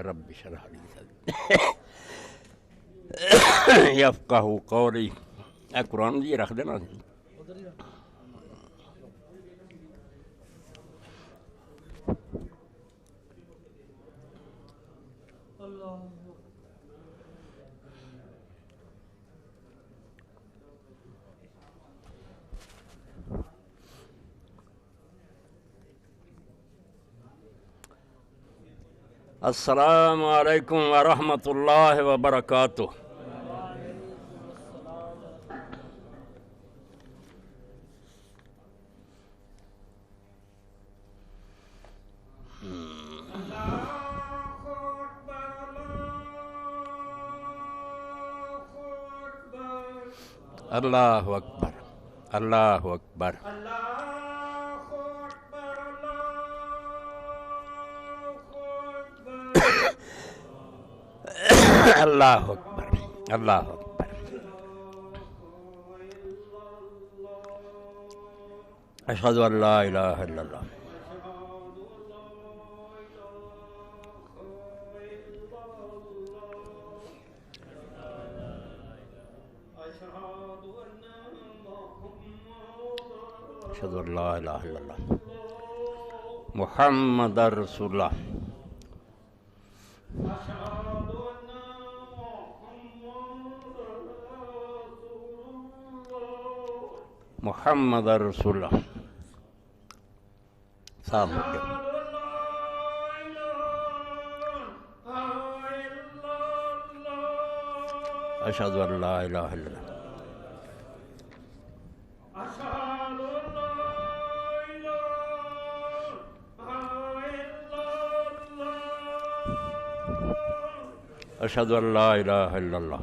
رب اشرح لي صدری یفقہوا قولی. اے قرآن جی رکھ دینا. السلام علیکم ورحمۃ اللہ وبرکاتہ. اللہ اکبر اللہ اکبر. اللہ اکبر اللہ اکبر. اشہد ان لا الہ الا اللہ. اشہد ان لا الہ الا اللہ محمد رسول اللہ. محمد رسول اللہ. صاحب اشہد ان لا الہ الا اللہ. اشہد ان لا الہ الا اللہ.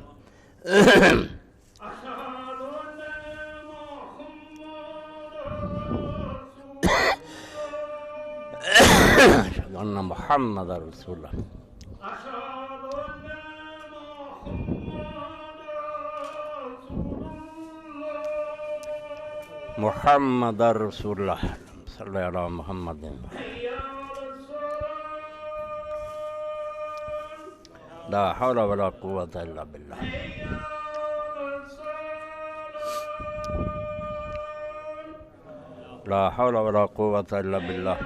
اشہد ان محمد رسول اللہ. محمد رسول اللہ. صلی علی محمد. لا حول ولا قوة الا باللہ. لا حول ولا قوة الا باللہ.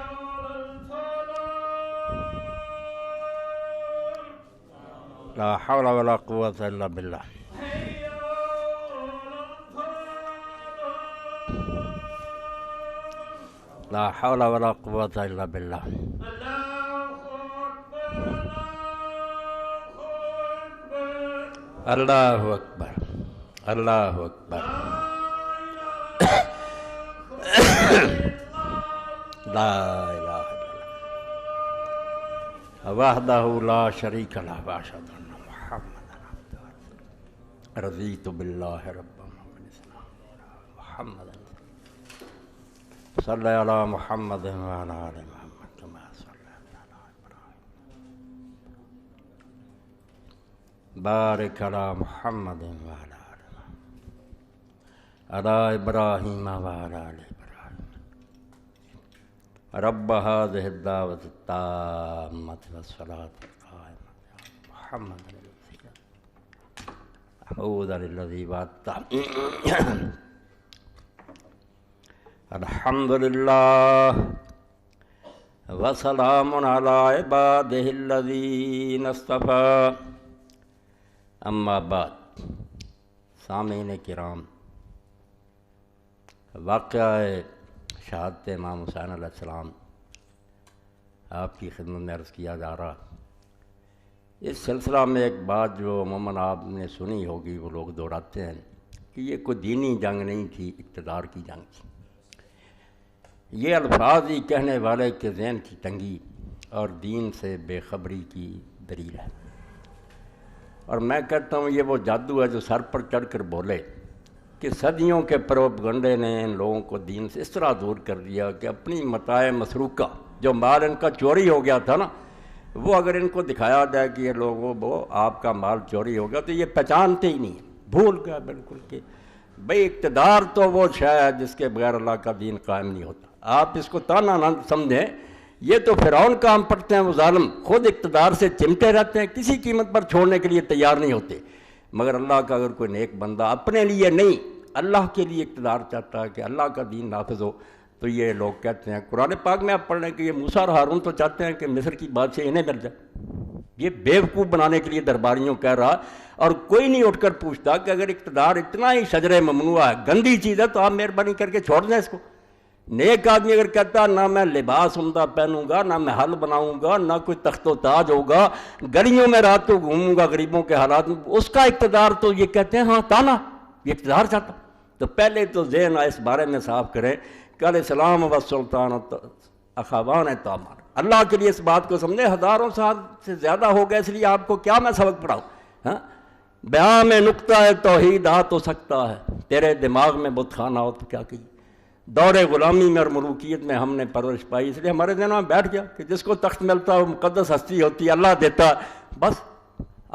لا حول ولا قوة الا باللہ. لا حول ولا قوة الا باللہ. اللہ اکبر اللہ اکبر. لا الہ الا اللہ وحدہ لا شریک لہ واشہد ان محمد عبدہ ورسولہ. رضیت باللہ ربا محمد صلی علی محمد وعلی آل محمد کما صلیت علی ابراہیم. بارک علی محمد وعلی آل محمد علی ابراہیم وعلی آل ابراہیم. رب هذه الدعوة التامة والصلاة القائمة محمد أعوذ للذي وعدت. الحمد لله وسلام على عباده الذين اصطفى. اما بعد. سامعین کرام، واقعہ شہادت امام حسین علیہ السلام آپ کی خدمت میں عرض کیا جا رہا. اس سلسلہ میں ایک بات جو عموماً آپ نے سنی ہوگی، وہ لوگ دہراتے ہیں کہ یہ کوئی دینی جنگ نہیں تھی، اقتدار کی جنگ تھی. یہ الفاظ ہی کہنے والے کے ذہن کی تنگی اور دین سے بے خبری کی دلیل ہے. اور میں کہتا ہوں یہ وہ جادو ہے جو سر پر چڑھ کر بولے کہ صدیوں کے پروپیگنڈے نے ان لوگوں کو دین سے اس طرح دور کر دیا کہ اپنی متاع مسروقہ، جو مال ان کا چوری ہو گیا تھا نا، وہ اگر ان کو دکھایا جائے کہ یہ لوگوں وہ آپ کا مال چوری ہو گیا تو یہ پہچانتے ہی نہیں، بھول گیا بالکل کہ بھئی اقتدار تو وہ شے ہے جس کے بغیر اللہ کا دین قائم نہیں ہوتا. آپ اس کو تانا نہ سمجھیں، یہ تو فرعون کا ہم پڑھتے ہیں، وہ ظالم خود اقتدار سے چمٹے رہتے ہیں، کسی قیمت پر چھوڑنے کے لیے تیار نہیں ہوتے، مگر اللہ کا اگر کوئی نیک بندہ اپنے لیے نہیں اللہ کے لیے اقتدار چاہتا ہے کہ اللہ کا دین نافذ ہو، تو یہ لوگ کہتے ہیں قرآن پاک میں آپ پڑھ رہے ہیں کہ یہ موسیٰ اور ہارون تو چاہتے ہیں کہ مصر کی بادشاہ انہیں مل جائے، یہ بیوقوف بنانے کے لیے درباریوں کہہ رہا، اور کوئی نہیں اٹھ کر پوچھتا کہ اگر اقتدار اتنا ہی شجر ممنوع ہے، گندی چیز ہے، تو آپ مہربانی کر کے چھوڑ دیں اس کو۔ نیک آدمی اگر کہتا نہ میں لباس عمدہ پہنوں گا، نہ میں حل بناؤں گا، نہ کوئی تخت و تاج ہوگا، گلیوں میں رات کو گھوموں گا غریبوں کے حالات میں، اس کا اقتدار تو یہ کہتے ہیں ہاں تانا، یہ اقتدار چاہتا۔ تو پہلے تو ذہن اس بارے میں صاف کریں کہ علیہ السلام و سلطان اخوان تامان، اللہ کے لیے اس بات کو سمجھے، ہزاروں سال سے زیادہ ہو گئے، اس لیے آپ کو کیا میں سبق پڑھاؤں؟ ہاں، بیان میں نقطہ توحید آ تو سکتا ہے، تیرے دماغ میں بت خانہ ہو تو کیا کہیے۔ دور غلامی میں اور ملوکیت میں ہم نے پرورش پائی، اس لیے ہمارے ذہنوں میں بیٹھ گیا کہ جس کو تخت ملتا ہے وہ مقدس ہستی ہوتی ہے، اللہ دیتا، بس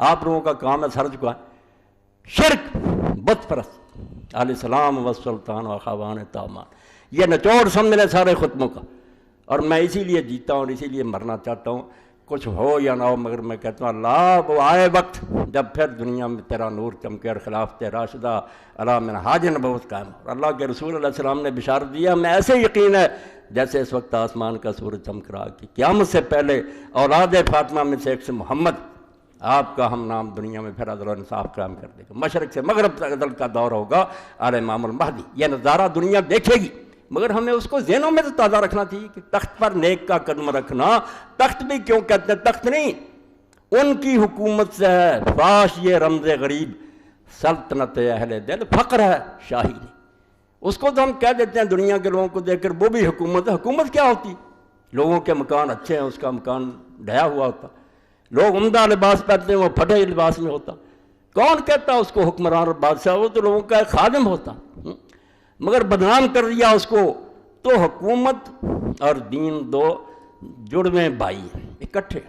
آپ لوگوں کا کام ہے سر جھکائیں۔ شرک، بت پرست، علیہ السلام و سلطان و اخوان تامان، یہ نچوڑ سمجھ لیں سارے خطبوں کا، اور میں اسی لیے جیتا ہوں اور اسی لیے مرنا چاہتا ہوں، کچھ ہو یا نہ ہو، مگر میں کہتا ہوں اللہ وہ آئے وقت جب پھر دنیا میں تیرا نور چمکے اور خلافت راشدہ علی منہاج نبوت قائم ہو۔ اور اللہ کے رسول علیہ السلام نے بشارت دیا، میں ایسے یقین ہے جیسے اس وقت آسمان کا سورج چمک رہا کہ قیامت سے پہلے اولاد فاطمہ میں سے ایک سے محمد، آپ کا ہم نام دنیا میں پھر عدل و انصاف قائم کر دے گا، مشرق سے مغرب تک عدل کا دور ہوگا، آل امام المہدی، یہ نظارہ دنیا دیکھے گی، مگر ہمیں اس کو ذہنوں میں تو تازہ رکھنا چاہیے کہ تخت پر نیک کا قدم رکھنا، تخت بھی کیوں کہتے ہیں تخت نہیں، ان کی حکومت سے ہے، فاش یہ رمز غریب، سلطنت اہل دل، فقر ہے شاہی نہیں، اس کو تو ہم کہہ دیتے ہیں دنیا کے لوگوں کو دیکھ کر وہ بھی حکومت ہے۔ حکومت کیا ہوتی؟ لوگوں کے مکان اچھے ہیں، اس کا مکان ڈھیا ہوا ہوتا، لوگ عمدہ لباس پہنتے ہیں، وہ پھٹے لباس میں ہوتا، کون کہتا اس کو حکمران اور بادشاہ؟ وہ تو لوگوں کا ایک خادم ہوتا، مگر بدنام کر دیا اس کو۔ تو حکومت اور دین دو جڑویں بھائی ہیں، اکٹھے،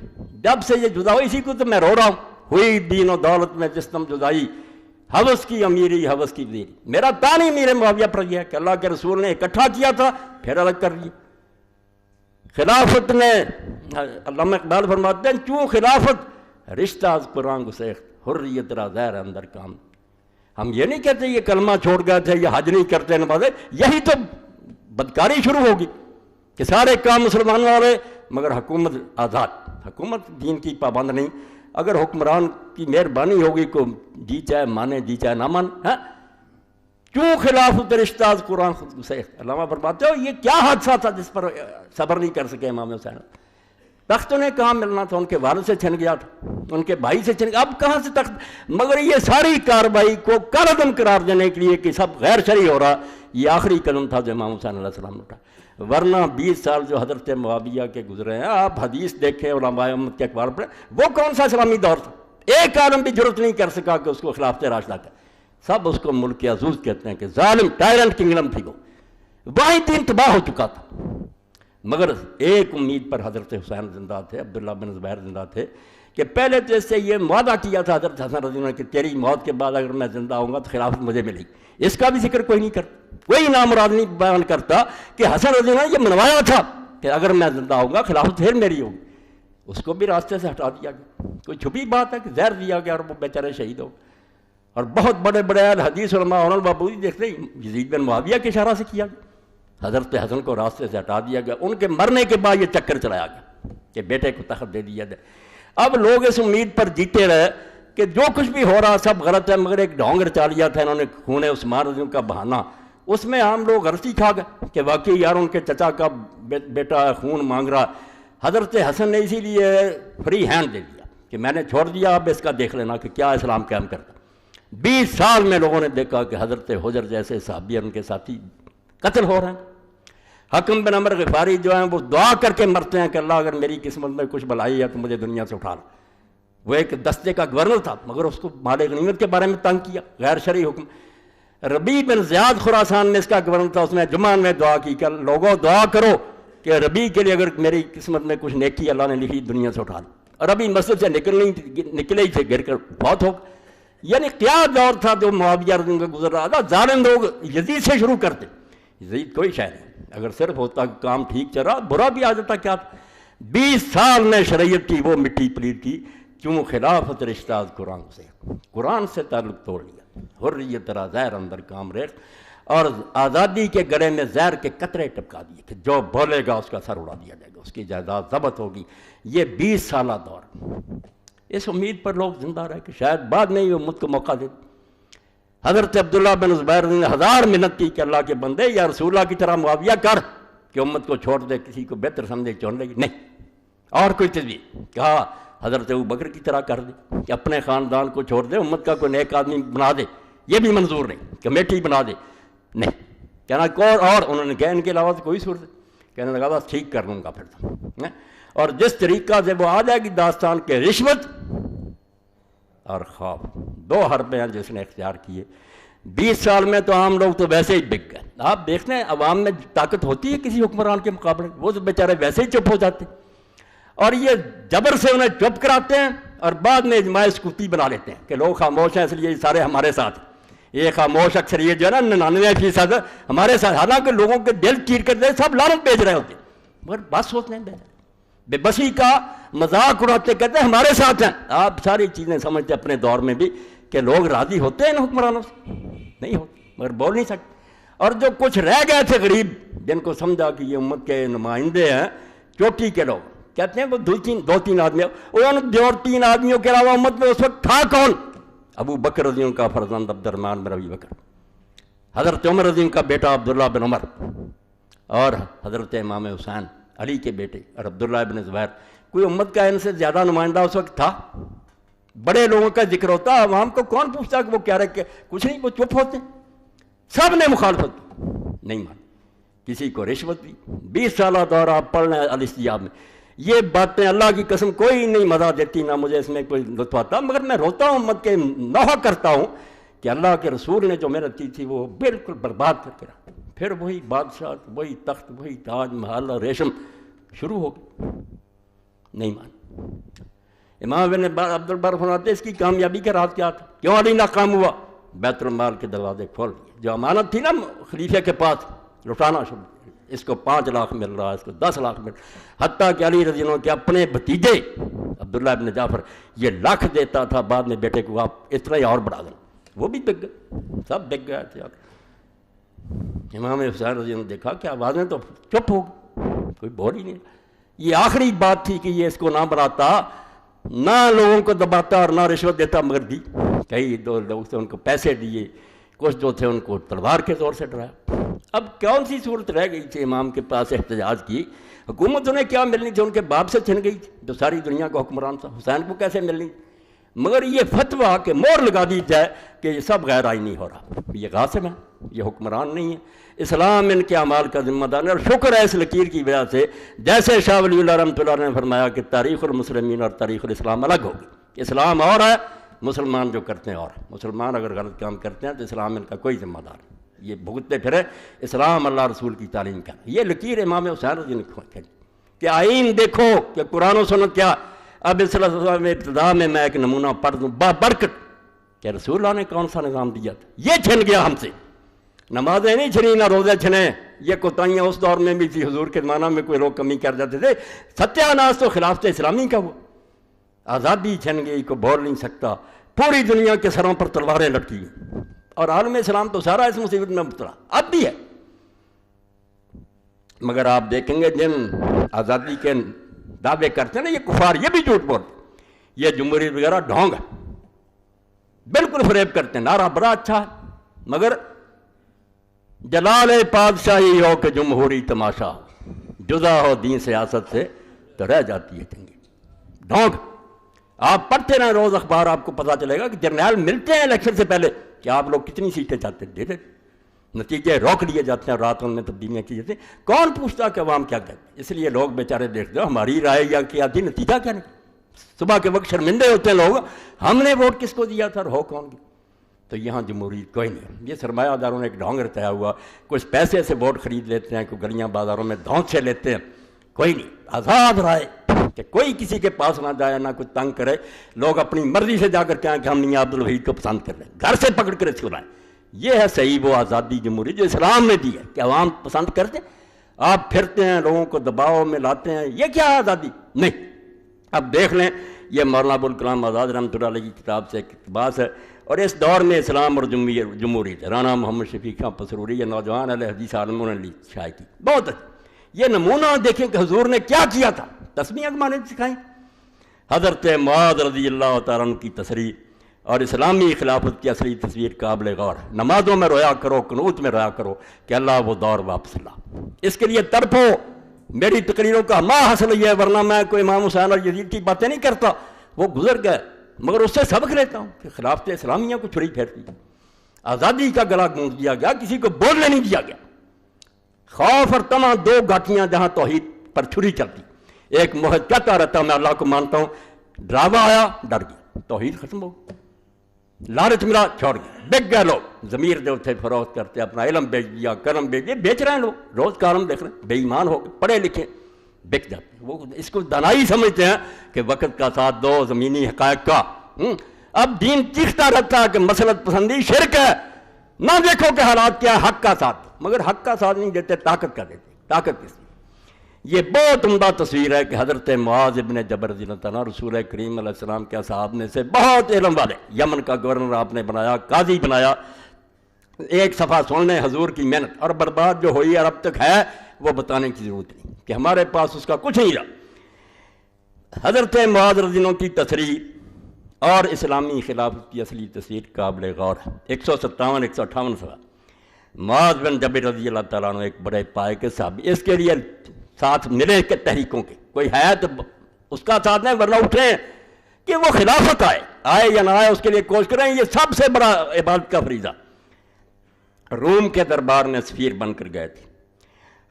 جب سے یہ جدا ہوئی، اسی کو تو میں رو رہا ہوں، ہوئی دین و دولت میں جسم جدائی، حوث کی امیری حوث کی وزیری۔ میرا تانی امیر معاویہ پر یہ ہے کہ اللہ کے رسول نے اکٹھا کیا تھا پھر الگ کر لیا۔ خلافت نے، علامہ اقبال فرماتے ہیں چوں خلافت رشتہ از قرآن گسیخت، حریت را زہر اندر کام۔ ہم یہ نہیں کہتے یہ کلمہ چھوڑ گئے تھے، یہ حج نہیں کرتے نمازیں، یہی تو بدکاری شروع ہوگی کہ سارے کام مسلمانوں والے، مگر حکومت آزاد، حکومت دین کی پابند نہیں۔ اگر حکمران کی مہربانی ہوگی کو جی چاہے مانے جی چاہے نہ مانے، کیوں خلافت رشتہ از قرآن گسیخت۔ علامہ فرماتے ہو یہ کیا حادثہ تھا جس پر صبر نہیں کر سکے امام حسین؟ تخت انہیں کہاں ملنا تھا، ان کے والد سے چھن گیا تھا، ان کے بھائی سے چھن گیا، اب کہاں سے تخت؟ مگر یہ ساری کارروائی کو کالعدم قرار دینے کے لیے کہ سب غیر شرعی ہو رہا، یہ آخری قدم تھا جو امام حسین علیہ السلام نے اٹھا۔ ورنہ 20 سال جو حضرت معاویہ کے گزرے ہیں، آپ حدیث دیکھیں علماء امت کے اخبار پڑھیں، وہ کون سا اسلامی دور تھا؟ ایک عالم بھی جرت نہیں کر سکا کہ اس کو خلافت راشدہ کا، سب اس کو ملک عزوز کہتے ہیں کہ ظالم ٹائرنٹ کنگڈم تھی، وہ وہیں دین تباہ ہو چکا تھا۔ مگر ایک امید پر حضرت حسین زندہ تھے، عبداللہ بن زبیر زندہ تھے، کہ پہلے تو اس سے یہ وعدہ کیا تھا حضرت حسن رضی اللہ عنہ کہ تیری موت کے بعد اگر میں زندہ ہوں گا تو خلافت مجھے ملے گی۔ اس کا بھی ذکر کوئی نہیں کرتا، کوئی نامراد نہیں بیان کرتا کہ حسن رضی اللہ عنہ یہ منوایا تھا کہ اگر میں زندہ ہوں گا خلافت پھر میری ہوگی، اس کو بھی راستے سے ہٹا دیا گیا۔ کوئی چھپی بات ہے کہ زہر دیا گیا اور وہ بیچارے شہید ہو، اور بہت بڑے بڑے اہل حدیث علماء البابودی دیکھتے ہیں یزید بن معاویہ کے اشارہ سے کیا گیا، حضرت حسن کو راستے سے ہٹا دیا گیا، ان کے مرنے کے بعد یہ چکر چلایا گیا کہ بیٹے کو تخت دے دیا جائے۔ اب لوگ اس امید پر جیتے رہے کہ جو کچھ بھی ہو رہا سب غلط ہے، مگر ایک ڈھونگ رچا لیا تھا انہوں نے خون عثمان رضی کا بہانہ، اس میں عام لوگ غلطی کھا گئے کہ واقعی یار ان کے چچا کا بیٹا خون مانگ رہا۔ حضرت حسن نے اسی لیے فری ہینڈ دے دیا کہ میں نے چھوڑ دیا، اب اس کا دیکھ لینا کہ کیا اسلام قائم کرتا۔ 20 سال میں لوگوں نے دیکھا کہ حضرت حجر جیسے صحابی اور ان کے ساتھی قتل ہو رہے ہیں۔ حکم بن عمر غفاری جو ہیں وہ دعا کر کے مرتے ہیں کہ اللہ اگر میری قسمت میں کچھ بلائی ہے تو مجھے دنیا سے اٹھا لو۔ وہ ایک دستے کا گورنر تھا، مگر اس کو مال غنیمت کے بارے میں تنگ کیا، غیر شرعی حکم۔ ربیع بن زیاد خراسان میں اس کا گورنر تھا، اس نے جمعہ میں دعا کی کہ لوگوں دعا کرو کہ ربیع کے لیے اگر میری قسمت میں کچھ نیکی اللہ نے لکھی دنیا سے اٹھا لو۔ اور ربیع مسجد سے نکلے ہی تھے، گر کر بہت ہو۔ یعنی کیا دور تھا جو معاویہ رضی اللہ عنہ کا گزر رہا تھا۔ ظالم لوگ یزید سے شروع کرتے، یزید کوئی شے نہیں، اگر صرف ہوتا کہ کام ٹھیک چل رہا برا بھی آ جاتا کیا تھا۔ 20 سال میں شریعت کی وہ مٹی پلیت کی کیوں خلافت رشتہ قرآن سے تعلق توڑ لیا، حریت را زہر اندر کام ریخت، اور آزادی کے گلے میں زہر کے قطرے ٹپکا دیے کہ جو بولے گا اس کا سر اڑا دیا جائے گا، اس کی جائیداد ضبط ہوگی۔ یہ 20 سالہ دور، اس امید پر لوگ زندہ رہے کہ شاید بعد میں یہ امت کو موقع دے۔ حضرت عبداللہ بن زبیر نے 1000 منت کی کہ اللہ کے بندے یا رسول اللہ کی طرح معاویہ کر کہ امت کو چھوڑ دے، کسی کو بہتر سمجھے چن لے گی، نہیں اور کوئی تجویز۔ کہا حضرت ابوبکر کی طرح کر دے کہ اپنے خاندان کو چھوڑ دے، امت کا کوئی نیک آدمی بنا دے، یہ بھی منظور نہیں، کمیٹی بنا دے، نہیں کہنا اور انہوں نے کہا ان کے علاوہ کوئی صورت، کہنے لگا بس ٹھیک کر لوں گا پھر تو۔ اور جس طریقہ سے وہ آ جائے گی داستان کے رشوت اور خوف، 2 حربیں ہیں جس نے اختیار کیے 20 سال میں، تو عام لوگ تو ویسے ہی بک گئے۔ آپ دیکھتے ہیں عوام میں طاقت ہوتی ہے کسی حکمران کے مقابلے، وہ تو بیچارے ویسے ہی چپ ہو جاتے، اور یہ جبر سے انہیں چپ کراتے ہیں اور بعد میں اجماع سکوتی بنا لیتے ہیں کہ لوگ خاموش ہیں اس لیے یہ سارے ہمارے ساتھ ہیں۔ یہ خاموش اکثریت جو ہے نا 99% ہمارے ساتھ، حالانکہ لوگوں کے دل چیر کر دے سب لعنت بھیج رہے ہوتے، مگر بس ہوتے ہیں بے بسی کا مذاق اڑاتے کہتے ہیں ہمارے ساتھ ہیں۔ آپ ساری چیزیں سمجھتے اپنے دور میں بھی کہ لوگ راضی ہوتے ہیں ان حکمرانوں سے، نہیں ہوتے، مگر بول نہیں سکتے۔ اور جو کچھ رہ گئے تھے غریب، جن کو سمجھا کہ یہ امت کے نمائندے ہیں، چوٹی کے لوگ کہتے ہیں وہ 2-3 آدمی، انہوں 3 آدمیوں کے علاوہ امت میں اس وقت تھا کون؟ ابو بکر رضی اللہ کا فرزند عبد الرحمن بن ابی بکر، حضرت عمر رضی اللہ کا بیٹا عبداللہ بن عمر، اور حضرت امام حسین علی کے بیٹے اور عبداللہ بن زبیر۔ کوئی امت کا ان سے زیادہ نمائندہ اس وقت تھا؟ بڑے لوگوں کا ذکر ہوتا، عوام کو کون پوچھتا کہ وہ کیا رہے کہ کچھ نہیں، وہ چپ ہوتے، سب نے مخالفت کی، نہیں مان کسی کو رشوت دی۔ 20 سالہ دور آپ پڑھ لیں الاستجاب میں، یہ باتیں اللہ کی قسم کوئی نہیں مزہ دیتی، نہ مجھے اس میں کوئی لطف آتا، مگر میں روتا ہوں، امت کے نوحہ کرتا ہوں کہ اللہ کے رسول نے جو محنت کی تھی وہ بالکل برباد کر کے رکھا۔ پھر وہی بادشاہ، وہی تخت، وہی تاج محل اور ریشم شروع ہو گئی، نہیں مان۔ امام ابن عبد البر فرماتے اس کی کامیابی کا راز کیا تھا؟ کیوں علی ناکام ہوا؟ بیت المال کے دروازے کھول دیے، جو امانت تھی نا خلیفہ کے پاس لٹانا شروع، اس کو 5 لاکھ مل رہا ہے، اس کو 10 لاکھ مل رہا، حتیٰ کہ علی رضی اللہ عنہ کے اپنے بھتیجے عبداللہ ابن جعفر یہ لاکھ دیتا تھا، بعد میں بیٹے کو آپ اس طرح ہی اور بڑھا دیں، وہ بھی بک گئے، سب بک گئے تھے۔ امام حسین رضی اللہ عنہ دیکھا کہ آوازیں تو چپ ہو گئی، کوئی بول ہی نہیں۔ یہ آخری بات تھی کہ یہ اس کو نہ بڑھاتا، نہ لوگوں کو دباتا اور نہ رشوت دیتا، مگر دی۔ کئی 2 لوگ تھے ان کو پیسے دیے، کچھ جو تھے ان کو تلوار کے زور سے ڈرایا۔ اب کون سی صورت رہ گئی تھی امام کے پاس احتجاج کی؟ حکومت انہیں کیا ملنی تھی؟ ان کے باپ سے چھن گئی تھی جو ساری دنیا کا حکمران تھا، حسین کو کیسے ملنی؟ مگر یہ فتویٰ کہ مور لگا دی جائے کہ یہ سب غیر آئینی ہو رہا، یہ غاصب ہیں، یہ حکمران نہیں ہے، اسلام ان کے اعمال کا ذمہ دار ہے۔ اور شکر ہے اس لکیر کی وجہ سے، جیسے شاہ ولی اللہ رحمۃ اللہ نے فرمایا کہ تاریخ المسلمین اور تاریخ الاسلام الگ ہوگی، اسلام اور ہے، مسلمان جو کرتے ہیں اور ہے۔ مسلمان اگر غلط کام کرتے ہیں تو اسلام ان کا کوئی ذمہ دار نہیں، یہ بھگتتے پھرے، اسلام اللہ رسول کی تعلیم کا۔ یہ لکیر امام حسین رضی اللہ عنہ کہ آئین دیکھو کہ قرآن و سنت کیا۔ اب اس سلسلہ میں ابتدا میں ایک نمونہ پڑھ دوں بابرکت کہ رسول اللہ نے کون سا نظام دیا تھا، یہ چھن گیا ہم سے۔ نمازیں نہیں چھنی، نہ روزے چھنے، یہ کوتاہیاں اس دور میں بھی تھی، حضور کے زمانہ میں کوئی لوگ کمی کر جاتے تھے۔ ستیہ ناز تو خلافت اسلامی کا ہوا، آزادی چھن گئی، کوئی بول نہیں سکتا، پوری دنیا کے سروں پر تلواریں لٹکی ہیں، اور عالم اسلام تو سارا اس مصیبت میں مبتلا اب بھی ہے۔ مگر آپ دیکھیں گے جن آزادی کے دعوے کرتے ہیں نا یہ کفار، یہ بھی جھوٹ بولتے، یہ جمہوریت وغیرہ ڈھونگ ہے، بالکل فریب کرتے ہیں۔ نعرہ بڑا اچھا ہے، مگر جلال پادشاہی ہو کہ جمہوری تماشا ہو، جدا ہو دین سیاست سے تو رہ جاتی ہے چنگی ڈھونگ۔ آپ پڑھتے رہیں روز اخبار، آپ کو پتہ چلے گا کہ جرنیل ملتے ہیں الیکشن سے پہلے کہ آپ لوگ کتنی سیٹیں چاہتے ہیں، دے دیں، نتیجے روک لیے جاتے ہیں، رات ان میں تبدیلیاں کی جاتی ہیں۔ کون پوچھتا کہ عوام کیا کہتے ہیں؟ اس لیے لوگ بیچارے دیکھتے ہو ہماری رائے یا کیا تھی، نتیجہ کیا نہیں، صبح کے وقت شرمندے ہوتے ہیں لوگ، ہم نے ووٹ کس کو دیا تھا اور ہو کون گیا۔ تو یہاں جمہوریت کوئی نہیں، یہ سرمایہ داروں نے ایک ڈھونگ رچایا ہوا، کچھ پیسے سے ووٹ خرید لیتے ہیں، کوئی گلیاں بازاروں میں دھونس سے لیتے ہیں، کوئی نہیں، آزاد رائے کہ کوئی کسی کے پاس نہ جائے، نہ کوئی تنگ کرے، لوگ اپنی مرضی سے جا کر کہیں کہ ہم میاں عبدالوحید کو پسند کر رہے ہیں، گھر سے پکڑ کر اس کو لائیں۔ یہ ہے صحیح وہ آزادی جمہوری جو اسلام نے دی ہے کہ عوام پسند کرتے، آپ پھرتے ہیں، لوگوں کو دباؤ میں لاتے ہیں، یہ کیا ہے آزادی؟ نہیں۔ اب دیکھ لیں، یہ مولانا ابوالکلام آزاد رحمۃ اللہ علیہ کی کتاب سے ایک اقتباس ہے، اور اس دور میں اسلام اور جمہوریت، رانا محمد شفیق خان پسروری، یہ نوجوان اہل حدیث عالموں نے شائع کی، بہت اچھی۔ یہ نمونہ دیکھیں کہ حضور نے کیا کیا تھا، تسمیہ گمانے سکھائیں۔ حضرت معاذ رضی اللہ تعالیٰ عنہ کی تصریح اور اسلامی خلافت کی اصلی تصویر قابل غور ہے۔ نمازوں میں رویا کرو، قنوت میں رویا کرو کہ اللہ وہ دور واپس لا، اس کے لیے تڑپو۔ میری تقریروں کا ما حاصل یہ ہے، ورنہ میں کوئی امام حسین اور یزید کی باتیں نہیں کرتا، وہ گزر گئے، مگر اس سے سبق لیتا ہوں کہ خلافت اسلامیہ کو چھری پھیرتی، آزادی کا گلا گونج دیا گیا، کسی کو بولنے نہیں دیا گیا۔ خوف اور طمع دو گھاٹیاں جہاں توحید پر چھری چلتی، ایک موحد کہتا رہتا میں اللہ کو مانتا ہوں، ڈراوا آیا ڈر گیا، توحید ختم ہو، لالچ ملا چھوڑ گیا، بک گئے لوگ، ضمیر جو تھے فروخت کرتے، اپنا علم بیچ دیا، کرم بیچ دیا، بیچ رہے ہیں لوگ، روز کارم دیکھ رہے ہیں، بے ایمان ہو گئے، پڑھے لکھے بک جاتے ہیں، وہ اس کو دانائی سمجھتے ہیں کہ وقت کا ساتھ دو زمینی حقائق کا۔ اب دین چیختا رہتا ہے کہ مسلط پسندی شرک ہے، نہ دیکھو کہ حالات کیا ہے، حق کا ساتھ، مگر حق کا ساتھ نہیں دیتے، طاقت کا دیتے، طاقت کس کی؟ یہ بہت عمدہ تصویر ہے کہ حضرت معاذ ابن جبل رضی اللہ تعالیٰ رسول کریم علیہ السلام کے صحابہ میں سے بہت علم والے، یمن کا گورنر آپ نے بنایا، قاضی بنایا، ایک صفحہ سن لیں حضور کی محنت، اور برباد جو ہوئی اور اب تک ہے وہ بتانے کی ضرورت نہیں کہ ہمارے پاس اس کا کچھ نہیں رہا۔ حضرت معاذ رضی اللہ کی تصریح اور اسلامی خلافت کی اصلی تصویر قابل غور ہے۔ 157 158 صفحہ۔ معاذ بن جبل رضی اللہ تعالیٰ عنہ ایک بڑے پائے کے صحابی، اس کے لیے ساتھ ملے کہ تحریکوں کے کوئی ہے تو اس کا ساتھ نہیں، ورنہ اٹھیں کہ وہ خلافت آئے یا نہ آئے، اس کے لیے کوشش کریں، یہ سب سے بڑا عبادت کا فریضہ۔ روم کے دربار میں سفیر بن کر گئے تھے،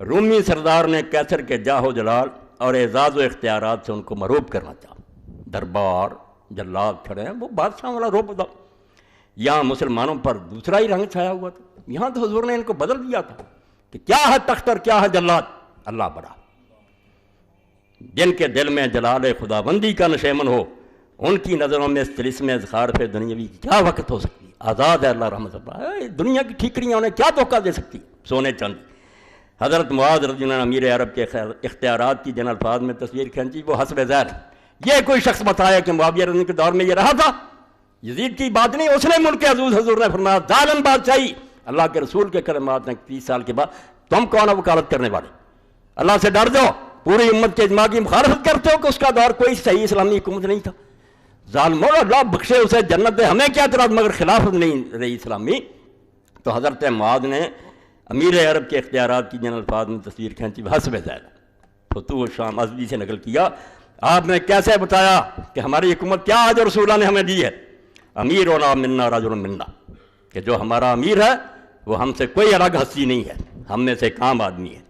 رومی سردار نے کیسر کے جاہ و جلال اور اعزاز و اختیارات سے ان کو مرعوب کرنا چاہا۔ دربار جلاد کھڑے ہیں، وہ بادشاہ والا روب تھا، یہاں مسلمانوں پر دوسرا ہی رنگ چھایا ہوا تھا، یہاں تو حضور نے ان کو بدل دیا تھا کہ کیا ہے تخت اور کیا ہے جلاد، اللہ بڑا۔ جن کے دل میں جلال خدا بندی کا نشیمن ہو، ان کی نظروں میں اس طلسم زخارف دنیاوی کی کیا وقت ہو سکتی ہے؟ آزاد ہے اللہ رحمت اللہ، دنیا کی ٹھیکریاں انہیں کیا دھوکہ دے سکتی، سونے چاندی۔ حضرت معاذ رضی اللہ عنہ امیر عرب کے اختیارات کی جن الفاظ میں تصویر کھینچی وہ حسب ذیل۔ یہ کوئی شخص بتایا کہ معاویہ رضی اللہ کے دور میں یہ رہا تھا، یزید کی بات نہیں، اس نے ملک عزوز حضور نے فرمایا ظالم بادشاہی، اللہ کے رسول کے کلمات ہیں 30 سال کے بعد تم کون ہو وکالت کرنے والے، اللہ سے ڈر جاؤ، پوری امت کے اجماع کی مخالفت کرتے ہو کہ اس کا دور کوئی صحیح اسلامی حکومت نہیں تھا، ظالموں اللہ بخشے اسے جنت دے، ہمیں کیا اعتراض، مگر خلافت نہیں رہی اسلامی۔ تو حضرت معاذ نے امیر عرب کے اختیارات کی جن الفاظ میں تصویر کھینچی حسب ذیل، فتوح الشام ازدی سے نقل کیا، آپ نے کیسے بتایا کہ ہماری حکومت کیا ہے جو رسول اللہ نے ہمیں دی ہے، امیرنا منا رجل منا، کہ جو ہمارا امیر ہے وہ ہم سے کوئی الگ ہستی نہیں ہے، ہم میں سے ایک عام آدمی ہے۔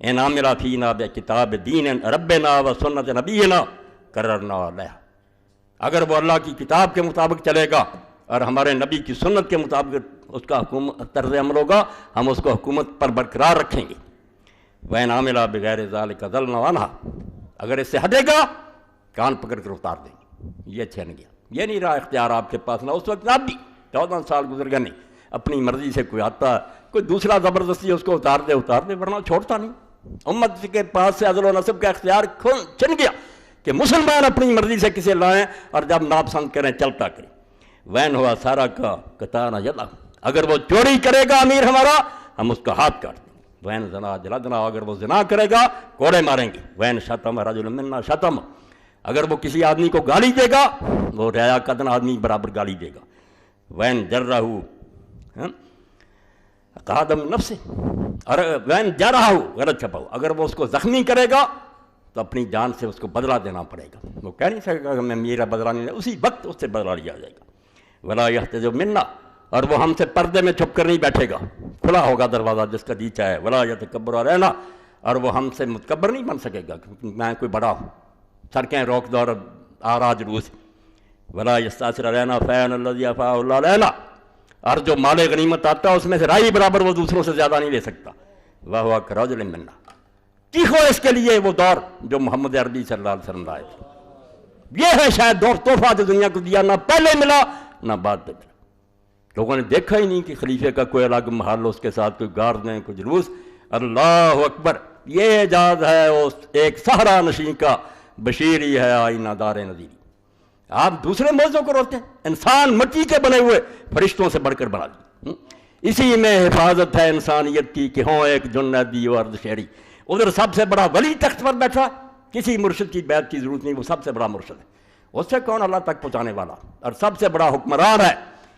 ان عامل فینا بکتاب دین ربنا و سنت نبینا قررنا علیہ، اگر وہ اللہ کی کتاب کے مطابق چلے گا اور ہمارے نبی کی سنت کے مطابق اس کا طرز عمل ہوگا، ہم اس کو حکومت پر برقرار رکھیں گے۔ وَإِنْ عَمِلَ بِغَيْرِ ذَلِكَ ضَلْنَا عَنْهَا، اگر اس سے ہٹے گا کان پکڑ کر اتار دیں گے۔ یہ چھن گیا، یہ نہیں رہا اختیار آپ کے پاس، نہ اس وقت اب بھی 14 سال گزر گئے، نہیں اپنی مرضی سے کوئی آتا ہے، کوئی دوسرا زبردستی اس کو اتار دے، ورنہ چھوڑتا نہیں۔ امت کے پاس سے عدل و نصب کا اختیار چھن گیا کہ مسلمان اپنی مرضی سے کسے لائیں اور جب ناپسند کریں چلتا کریں۔ وین ہوا سارا کا کتانا جلا، اگر وہ چوری کرے گا امیر ہمارا ہم اس کا ہاتھ کاٹ دیں گے۔ وین زنا جلدنا، اگر وہ زنا کرے گا کوڑے ماریں گے۔ وین شتم رجل منا شتم، اگر وہ کسی آدمی کو گالی دے گا وہ ریا قدن آدمی برابر گالی دے گا۔ وین جرہو قادم نفس، اور وین جرہو غلط چھپاؤ، اگر وہ اس کو زخمی کرے گا تو اپنی جان سے اس کو بدلہ دینا پڑے گا، وہ کہہ نہیں سکے گا کہ میں میرا بدلہ نہیں لیا، اسی وقت اس سے بدلہ لیا جائے گا۔ ولا یحتجب منا، اور وہ ہم سے پردے میں چھپ کر نہیں بیٹھے گا، کھلا ہوگا دروازہ جس کا جی چاہے۔ ولا یتکبر علینا، اور وہ ہم سے متکبر نہیں بن سکے گا کیونکہ میں کوئی بڑا ہوں، سڑکیں روک دو اور آراج روس۔ ولا یستاثر علینا فین الذی افاء اللہ علینا، اور جو مال غنیمت آتا ہے اس میں سے رائی برابر وہ دوسروں سے زیادہ نہیں لے سکتا۔ وہو کرجل منا، چیخو اس کے لیے وہ دور جو محمد عربی صلی اللہ علیہ وسلم لائے تھے۔ یہ ہے شاید تحفہ جو دنیا کو دیا، نہ پہلے ملا نہ بعد میں ملا۔ لوگوں نے دیکھا ہی نہیں کہ خلیفے کا کوئی الگ محل، اس کے ساتھ کوئی گارد نہیں، کوئی جلوس، اللہ اکبر، یہ اعجاز ہے اس ایک صحرا نشین کا، بشیری ہے آئینہ دار نظیری۔ آپ دوسرے موضوع کو روکتے ہیں، انسان مٹی کے بنے ہوئے فرشتوں سے بڑھ کر بنا دی، اسی میں حفاظت ہے انسانیت کی کہ ہوں ایک جنیدی و ارد شہری۔ ادھر سب سے بڑا ولی تخت پر بیٹھا، کسی مرشد کی بیعت کی ضرورت نہیں، وہ سب سے بڑا مرشد ہے، اس سے کون اللہ تک پہنچانے والا، اور سب سے بڑا حکمران ہے۔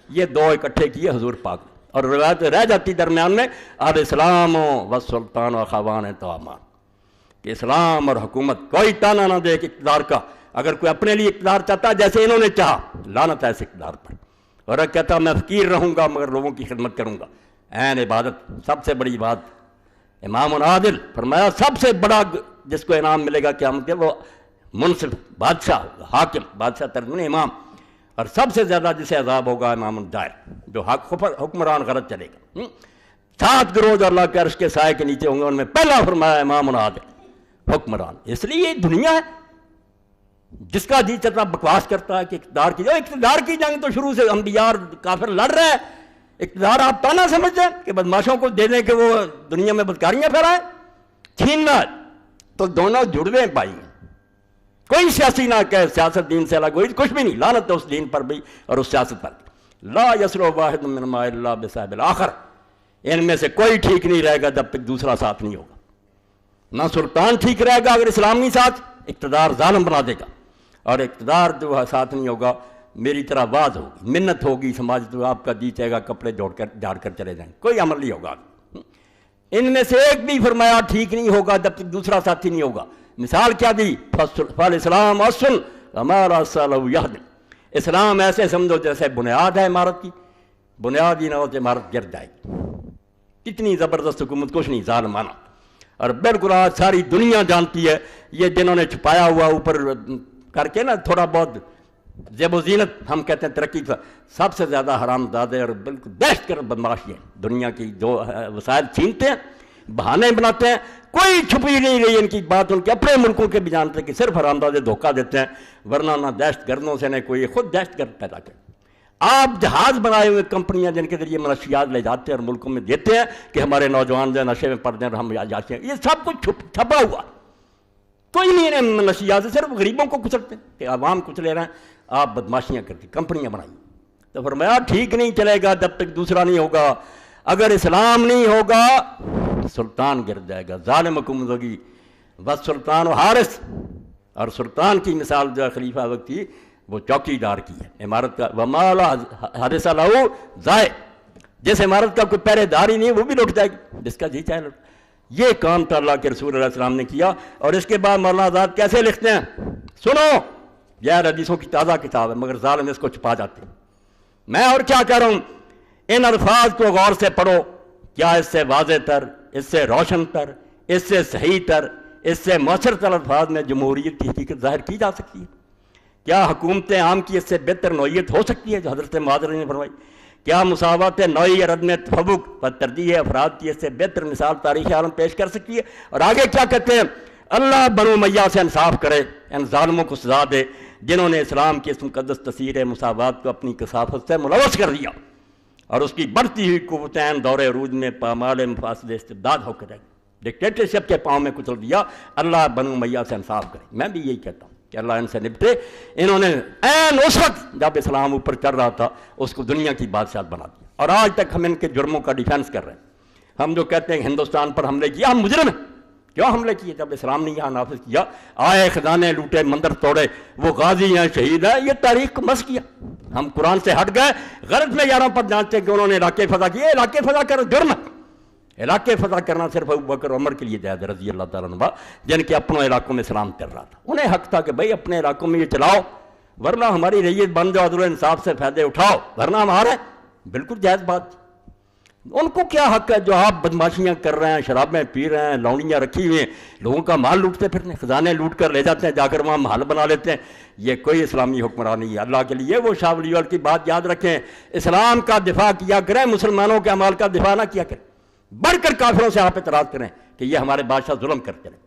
یہ دو اکٹھے کیے حضور پاک نے، اور روایت رہ جاتی درمیان میں علیہ السلام و سلطان و خوان تومان، کہ اسلام اور حکومت کوئی تانا نہ دے ایک اقتدار کا۔ اگر کوئی اپنے لیے اقتدار چاہتا ہے جیسے انہوں نے چاہا، لعنت ہے اس اقتدار پر، اور اگر کہتا میں فقیر رہوں گا مگر لوگوں کی خدمت کروں گا، عین عبادت، سب سے بڑی بات۔ امام عادل فرمایا سب سے بڑا جس کو انعام ملے گا قیامت کے، وہ منصف بادشاہ، حاکم، بادشاہ ترجمہ امام، اور سب سے زیادہ جسے عذاب ہوگا امام الدائر، جو حکمران غلط چلے گا۔ 7 گروہ جو اللہ کے عرش کے سائے کے نیچے ہوں گے، ان میں پہلا فرمایا امام العادل، حکمران۔ اس لیے یہ دنیا ہے جس کا جی چلتا بکواس کرتا ہے کہ اقتدار کی جنگ تو شروع سے انبیاء اور کافر لڑ رہے ہیں۔ اقتدار آپ تانا سمجھتے ہیں کہ بدماشوں کو دے دیں کہ وہ دنیا میں بدکاریاں پھیلائیں، چھیننا تو دونوں جڑوے پائی ہیں۔ کوئی سیاسی نہ کہے سیاست دین سے الگ ہوئی، کچھ بھی نہیں، لعنت ہے اس دین پر بھی اور اس سیاست پر بھی۔ لا یسلو واحد منہما الا بصاحب الاخر، ان میں سے کوئی ٹھیک نہیں رہے گا جب تک دوسرا ساتھ نہیں ہوگا۔ نہ سلطان ٹھیک رہے گا اگر اسلام نہیں ساتھ، اقتدار ظالم بنا دے گا، اور اقتدار جو ساتھ نہیں ہوگا میری طرح واز ہوگی، منت ہوگی، سماج تو آپ کا جی چاہے گا کپڑے جھاڑ کر چلے جائیں، کوئی عمل نہیں ہوگا۔ ان میں سے ایک بھی فرمایا ٹھیک نہیں ہوگا جب تک دوسرا ساتھی نہیں ہوگا۔ مثال کیا دی؟ فالاسلام اصل ہمارا یہدم، اسلام ایسے سمجھو جیسے بنیاد ہے عمارت کی، بنیاد ہی نہ ہو تو عمارت گر جائے گی۔ کتنی زبردست حکومت، کچھ نہیں، ظالمانہ۔ اور بالکل آج ساری دنیا جانتی ہے، یہ جنہوں نے چھپایا ہوا اوپر کر کے نا تھوڑا بہت زیب و زینت ہم کہتے ہیں ترقی کا، سب سے زیادہ حرام زادے اور بالکل دہشت گرد بدماش ہیں، دنیا کی جو وسائل چھینتے ہیں، بہانے بناتے ہیں، کوئی چھپی نہیں رہی ان کی بات، ان کے اپنے ملکوں کے بھی جانتے ہیں کہ صرف حرام زادے دھوکہ دیتے ہیں، ورنہ نہ دہشت گردوں سے نہ کوئی، خود دہشت گرد پیدا کرتے۔ آپ جہاز بنائے ہوئے کمپنیاں جن کے ذریعے منشیات لے جاتے ہیں اور ملکوں میں دیتے ہیں کہ ہمارے نوجوان جو نشے میں پڑ جائیں اور ہم جاتے ہیں، یہ سب کچھ چھپا ہوا، کوئی نہیں انہیں منشیات سے، صرف غریبوں کو کچلتے ہیں کہ عوام کچھ لے رہے ہیں، آپ بدماشیاں کرتے، کمپنیاں بنائی۔ تو فرمایا ٹھیک نہیں چلے گا جب تک دوسرا نہیں ہوگا، اگر اسلام نہیں ہوگا سلطان گر جائے گا، ظالم حکومت ہوگی، بس سلطان و حارس، اور سلطان کی مثال جو خلیفہ وقت کی وہ چوکی دار کی ہے، عمارت کا ومال حارس لہو ضائع، جس عمارت کا کوئی پہرے دار ہی نہیں وہ بھی لٹ جائے گی، جس کا جی چاہے لٹ۔ یہ کام تو اللہ کے رسول علیہ السلام نے کیا، اور اس کے بعد مولانا آزاد کیسے لکھتے ہیں؟ سنو، یہ حدیثوں کی تازہ کتاب ہے مگر ظالم اس کو چھپا جاتے ہیں۔ میں اور کیا کہہ رہا ہوں، ان الفاظ کو غور سے پڑھو، کیا اس سے واضح تر، اس سے روشن تر، اس سے صحیح تر، اس سے مؤثر تر الفاظ میں جمہوریت کی حقیقت ظاہر کی جا سکتی ہے؟ کیا حکومت عام کی اس سے بہتر نوعیت ہو سکتی ہے جو حضرت معاذ نے فرمائی؟ کیا مساوات نوعی اور عدم تفوق پر ترجیح افراد کی اس سے بہتر مثال تاریخ عالم پیش کر سکتی ہے؟ اور آگے کیا کہتے ہیں؟ اللہ بنو امیہ سے انصاف کرے، ان ظالموں کو سزا دے جنہوں نے اسلام کی اس مقدس تصویر مساوات کو اپنی کثافت سے ملوث کر دیا، اور اس کی بڑھتی ہوئی قوتیں دور عروج میں پامال مفاسد استبداد ہو کر ڈکٹیٹرشپ کے پاؤں میں کچل دیا۔ اللہ بنو امیہ سے انصاف کرے۔ میں بھی یہی کہتا ہوں کہ اللہ ان سے نپٹے۔ انہوں نے عین اس وقت جب اسلام اوپر چڑھ رہا تھا اس کو دنیا کی بادشاہت بنا دیا، اور آج تک ہم ان کے جرموں کا ڈیفینس کر رہے ہیں۔ ہم جو کہتے ہیں ہندوستان پر حملے کیا، ہم مجرم ہیں۔ کیوں حملے کیے؟ جب اسلام نے یہاں نافذ کیا، آئے خزانے لوٹے، مندر توڑے، وہ غازی ہیں، شہید ہیں، یہ تاریخ کو مس کیا۔ ہم قرآن سے ہٹ گئے، غرض میں یاروں پر جانتے کہ انہوں نے علاقے فتح کیے۔ علاقے فتح کر جرم ہے، علاقے فتح کرنا صرف ابوبکر عمر کے لیے جائز رضی اللہ تعالیٰ عنہ، جن کے اپنوں علاقوں میں اسلام چل رہا تھا۔ انہیں حق تھا کہ بھائی اپنے علاقوں میں یہ چلاؤ، ورنہ ہماری ریت بن جاؤ، عدل و انصاف سے فائدے اٹھاؤ، ورنہ ہمارے بالکل جائز بات تھی۔ ان کو کیا حق ہے جو آپ بدماشیاں کر رہے ہیں، شرابیں پی رہے ہیں، لونڈیاں رکھی ہوئی ہیں، لوگوں کا مال لوٹتے پھرتے ہیں، خزانے لوٹ کر لے جاتے ہیں، جا کر وہاں محل بنا لیتے ہیں۔ یہ کوئی اسلامی حکمرانی ہے اللہ کے لیے۔ وہ شاہ ولی اللہ کی بات یاد رکھیں، اسلام کا دفاع کیا کریں، مسلمانوں کے اعمال کا دفاع نہ کیا کریں۔ بڑھ کر کافروں سے آپ اعتراض کریں کہ یہ ہمارے بادشاہ ظلم کرتے رہے،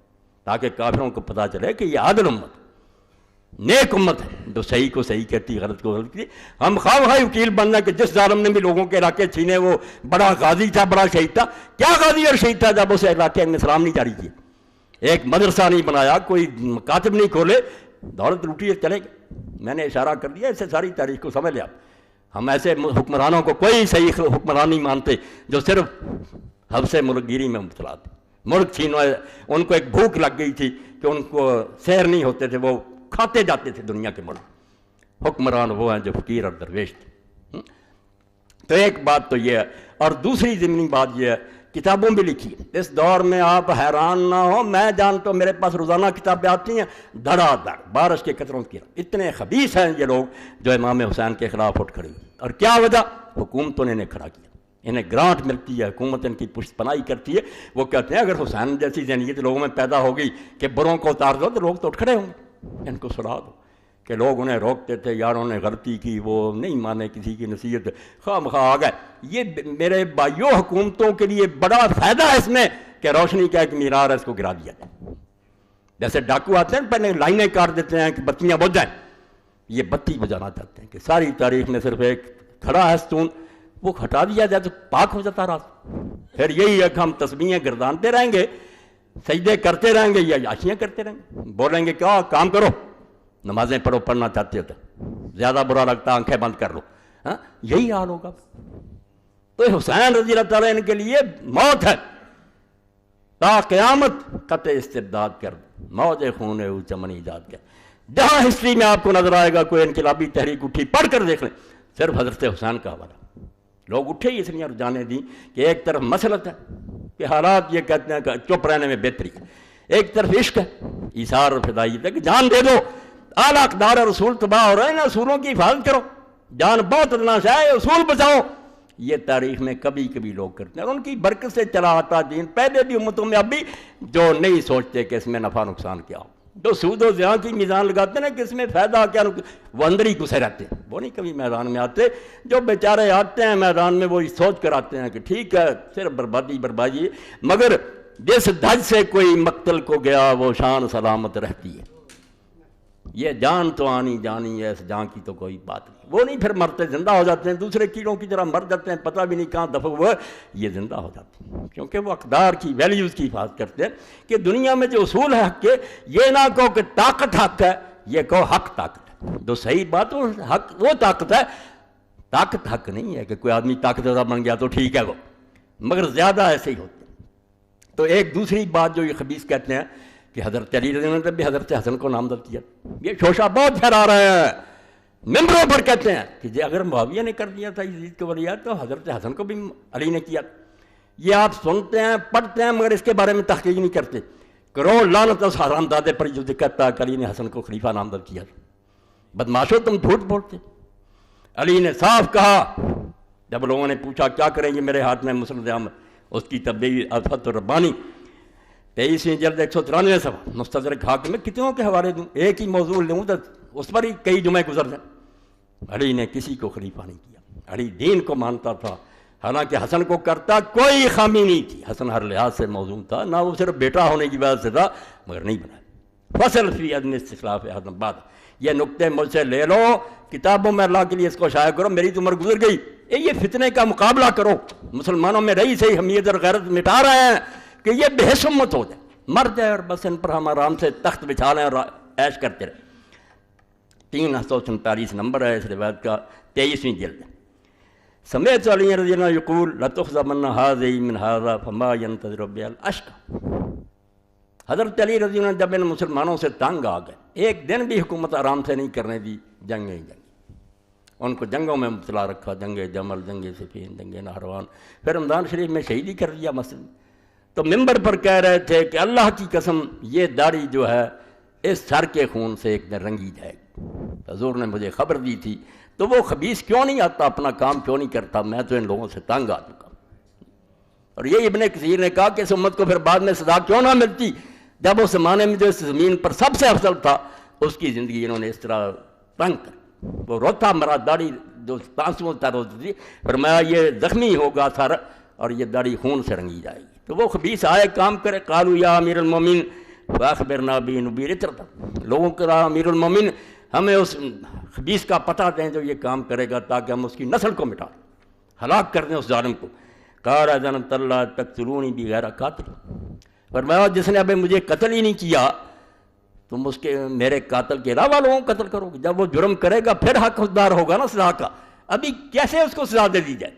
تاکہ کافروں کو پتہ چلے کہ یہ عادل امت، نیک امت ہے، تو صحیح کو صحیح کہتی، غلط کو غلط کہتی. ہم خواہ خواہ وکیل بننا کہ جس ظالم نے بھی لوگوں کے علاقے چھینے وہ بڑا غازی تھا، بڑا شہید تھا. کیا غازی اور شہید تھا جب اسے علاقے میں اسلام نہیں جاری کیا، ایک مدرسہ نہیں بنایا، کوئی مکاتب نہیں کھولے، دولت لوٹی ہے چلے گئے. میں نے اشارہ کر دیا، اس سے ساری تاریخ کو سمجھ لیا. ہم ایسے حکمرانوں کو کوئی صحیح حکمران نہیں مانتے جو صرف حبس ملک گیری میں مبتلا تھے. ملک چھینو، ان کو ایک بھوک لگ گئی تھی کہ ان کو سیر نہیں ہوتے تھے، وہ کھاتے جاتے تھے دنیا کے ملک. حکمران وہ ہیں جو فقیر اور درویش تھے. تو ایک بات تو یہ ہے. اور دوسری ضمنی بات یہ ہے، کتابوں بھی لکھی. اس دور میں آپ حیران نہ ہو، میں جانتا ہوں میرے پاس روزانہ کتابیں آتی ہیں دھڑا دھڑ بارش کے قطروں کی. اتنے خبیث ہیں یہ لوگ جو امام حسین کے خلاف اٹھ کھڑے ہوئے. اور کیا وجہ؟ حکومتوں نے انہیں کھڑا کیا، انہیں گرانٹ ملتی ہے، حکومت ان کی پشت پناہی کرتی ہے. وہ کہتے ہیں اگر حسین جیسی ذہنیت لوگوں میں پیدا ہو گئی کہ بروں کو اتار دو تو لوگ تو اٹھ کھڑے ہوں گے، ان کو سڑا دو. کہ لوگ انہیں روکتے تھے، یاروں نے غلطی کی، وہ نہیں مانے کسی کی نصیحت، خواہ مخواہ آ گئے. یہ میرے بھائیوں حکومتوں کے لیے بڑا فائدہ ہے اس میں کہ روشنی کا ایک مینار ہے، اس کو گرا دیا جائے. جیسے ڈاکو آتے ہیں پہلے لائنیں کاٹ دیتے ہیں کہ بتیاں بجھ جائیں، یہ بتی بجانا چاہتے ہیں کہ ساری تاریخ میں صرف ایک کھڑا ہے ستون، وہ ہٹا دیا جائے تو پاک ہو جاتا راست. پھر یہی ہے کہ ہم تسبیحیں گردانتے رہیں گے، سجدے کرتے رہیں گے یا عشیاں کرتے رہیں گے. بولیں گے کیا کام کرو، نمازیں پڑھو، پڑھنا چاہتے ہو تو زیادہ برا لگتا آنکھیں بند کر لو. یہی حال ہوگا. تو حسین رضی اللہ تعالیٰ ان کے لیے موت ہے، تا قیامت قطع استبداد کر، موج خون او چمن ایجاد کر. جہاں ہسٹری میں آپ کو نظر آئے گا کوئی انقلابی تحریک اٹھی، پڑھ کر دیکھ لیں، صرف حضرت حسین کا حوالہ. لوگ اٹھے ہی اس لیے جانے دیں کہ ایک طرف مسلط ہے کہ حالات یہ کہتے ہیں کہ چپ رہنے میں بہتری ہے، ایک طرف عشق ہے، ایثار اور فدائیت ہے کہ جان دے دو، اعلیٰ اقدار اور اصول تباہ ہو رہے ہیں، اصولوں کی حفاظت کرو، جان بہت ادنا سے ہے، اصول بچاؤ. یہ تاریخ میں کبھی کبھی لوگ کرتے ہیں اور ان کی برکت سے چلا آتا دین پہلے بھی امتوں میں اب بھی جو نہیں سوچتے کہ اس میں نفع نقصان کیا ہو، جو سود و زیاں کی میزان لگاتے ہیں نا کہ اس میں فائدہ کیا، وہ اندر ہی گھسے رہتے ہیں، وہ نہیں کبھی میدان میں آتے. جو بیچارے آتے ہیں میدان میں وہ سوچ کر آتے ہیں کہ ٹھیک ہے صرف بربادی بربادی، مگر جس دھج سے کوئی مقتل کو گیا وہ شان سلامت رہتی ہے. یہ جان تو آنی جانی ہے، اس جان کی تو کوئی بات نہیں. وہ نہیں پھر مرتے زندہ ہو جاتے ہیں، دوسرے کیڑوں کی طرح مر جاتے ہیں، پتہ بھی نہیں کہاں دفع ہوا، یہ زندہ ہو جاتے ہیں کیونکہ وہ اقدار کی ویلیوز کی حفاظت کرتے ہیں. کہ دنیا میں جو اصول ہے حق کے، یہ نہ کہو کہ طاقت حق ہے، یہ کہو حق طاقت ہے. جو صحیح بات وہ حق وہ طاقت ہے، طاقت حق نہیں ہے کہ کوئی آدمی طاقتور بن گیا تو ٹھیک ہے وہ، مگر زیادہ ایسے ہی ہوتے ہیں. تو ایک دوسری بات جو یہ خبیث کہتے ہیں کہ حضرت علی رضی اللہ عنہ نے بھی حضرت حسن کو نامزد کیا. یہ شوشہ بہت پھیلا رہے ہیں، ممبروں پر کہتے ہیں کہ اگر معاویہ نے کر دیا تھا یزید کے ولیات تو حضرت حسن کو بھی علی نے کیا. یہ آپ سنتے ہیں پڑھتے ہیں مگر اس کے بارے میں تحقیق نہیں کرتے. کروڑ لعنت اس حرام دادے پر جو کہتا ہے کہ علی نے حسن کو خلیفہ نامزد کیا. بدماشو تم جھوٹ بولتے. علی نے صاف کہا جب لوگوں نے پوچھا کیا کریں گے میرے ہاتھ میں مسند احمد، اس کی تبدیلی الفت الربانی 23ویں جلد 193 صفحہ مستدرک حاکم میں کتنوں کے حوالے دوں، ایک ہی موضوع لوں تو اس پر ہی کئی جمعے گزر جائیں. علی نے کسی کو خلیفہ نہیں کیا، علی دین کو مانتا تھا، حالانکہ حسن کو کرتا کوئی خامی نہیں تھی، حسن ہر لحاظ سے موزون تھا، نہ وہ صرف بیٹا ہونے کی وجہ سے تھا مگر نہیں بنا. فصل فی عدم استخلاف احد بعد، یہ نقطے مجھ سے لے لو، کتابوں میں اللہ کے لیے اس کو شائع کرو. میری تو عمر گزر گئی، یہ فتنے کا مقابلہ کرو. مسلمانوں میں رہی صحیح حمیت اور غیرت مٹا رہے ہیں کہ یہ بے حس امت ہو جائے، مر جائے اور بس ان پر ہم آرام سے تخت بچھا لیں اور عیش کرتے رہیں. 347 نمبر ہے اس روایت کا، 23ویں جلد. سمعت علی رضی اللہ عنہ یقول لتخذبن هذه من هذا فما ينتظر بها الاشقى. حضرت علی رضی اللہ عنہ جب ان مسلمانوں سے تنگ آ گئے، ایک دن بھی حکومت آرام سے نہیں کرنے دی، جنگیں ان کو جنگوں میں مبتلا رکھا، جنگ جمل، جنگ صفین، جنگ نہروان، پھر رمضان شریف میں شہیدی کر دیا مسجد. تو ممبر پر کہہ رہے تھے کہ اللہ کی قسم یہ داڑھی جو ہے اس سر کے خون سے ایک دن رنگی جائے گی. حضور نے مجھے خبر دی تھی، تو وہ خبیث کیوں نہیں آتا، اپنا کام کیوں نہیں کرتا، میں تو ان لوگوں سے تنگ آ چکا. اور یہ ابن کثیر نے کہا کہ اس امت کو پھر بعد میں سزا کیوں نہ ملتی، جب اس زمانے میں جو اس زمین پر سب سے افضل تھا اس کی زندگی انہوں نے اس طرح تنگ کر. وہ روتا مرا، داڑھی جو تانسوں تا روتی تھی، فرمایا یہ زخمی ہوگا سر اور یہ داڑھی خون سے رنگی جائے گی. تو وہ خبیث آئے کام کرے، قالوا یا امیر المومنین فاخبرنا بنبیر اطرتا، لوگوں کا امیر المومن ہمیں اس خبیث کا پتہ دیں جو یہ کام کرے گا تاکہ ہم اس کی نسل کو مٹا دیں، ہلاک کر دیں اس ظالم کو۔ قال اذنت اللہ تقتلونی بغیر قاتل، فرمایا جس نے ابھی مجھے قتل ہی نہیں کیا تم اس کے میرے قاتل کے علاوہ لوگوں کو قتل کرو گے۔ جب وہ جرم کرے گا پھر حقدار ہوگا نا سزا کا، ابھی کیسے اس کو سزا دے دی جائے؟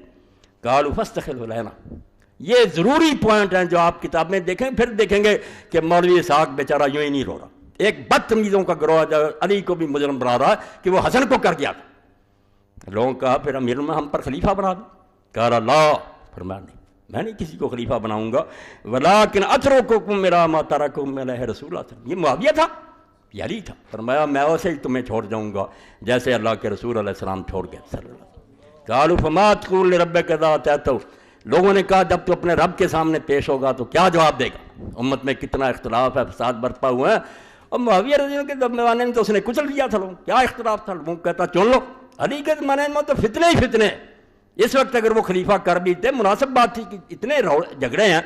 قالوا فاستخلوا لنا، یہ ضروری پوائنٹ ہیں جو آپ کتاب میں دیکھیں پھر دیکھیں گے کہ مولوی اسحاق بیچارہ یوں ہی نہیں رو رہا، ایک بدتمیزوں کا گروہ جو علی کو بھی مجرم بنا رہا ہے کہ وہ حسن کو کر گیا تھا۔ لوگوں کہا پھر امیر ہم پر خلیفہ بنا دیں، کہا لا، فرمایا نہیں میں نہیں کسی کو خلیفہ بناؤں گا، ولیکن اترککم الی ما ترککم علیہ رسول اللہ، یہ معاویہ تھا، یہ علی تھا، فرمایا میں ویسے ہی تمہیں چھوڑ جاؤں گا جیسے اللہ کے رسول علیہ السلام چھوڑ گئے صلی اللہ علیہ وسلم۔ قالوا فما تقول لربک اذا اتیتہ، لوگوں نے کہا جب تو اپنے رب کے سامنے پیش ہوگا تو کیا جواب دے گا؟ امت میں کتنا اختلاف ہے، فساد برپا ہوا ہے، اور معاویہ رضی اللہ کے زمانے میں تو اس نے کچل دیا تھا لوگوں، کیا اختلاف تھا؟ لوگوں کہتا چن لو، علی کے زمانے میں تو فتنے ہی فتنے، اس وقت اگر وہ خلیفہ کر بھی تھے مناسب بات تھی کہ اتنے جھگڑے ہیں،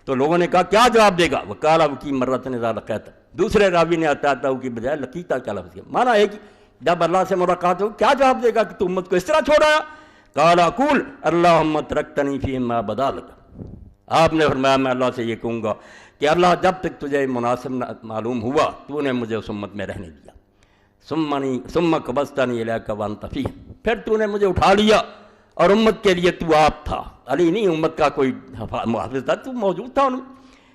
تو لوگوں نے کہا کیا جواب دے گا؟ وقال ابکی مرۃ اذا لقیت، دوسرے راوی نے عطاء کی بجائے لقیتا کا لفظ کیا، مانا ہے کہ جب اللہ سے ملاقات ہو کیا جواب دے گا کہ تو امت کو اس طرح چھوڑا؟ قال اقول اللہم ترکتنی فیما بدا لک، آپ نے فرمایا میں اللہ سے یہ کہوں گا کہ اللہ جب تک تجھے مناسب معلوم ہوا تو نے مجھے اس امت میں رہنے دیا، ثم قبضتنی الیک وانت فیہم، پھر تو نے مجھے اٹھا لیا اور امت کے لیے تو آپ تھا، علی نہیں امت کا کوئی محافظ تھا، تو موجود تھا ان میں۔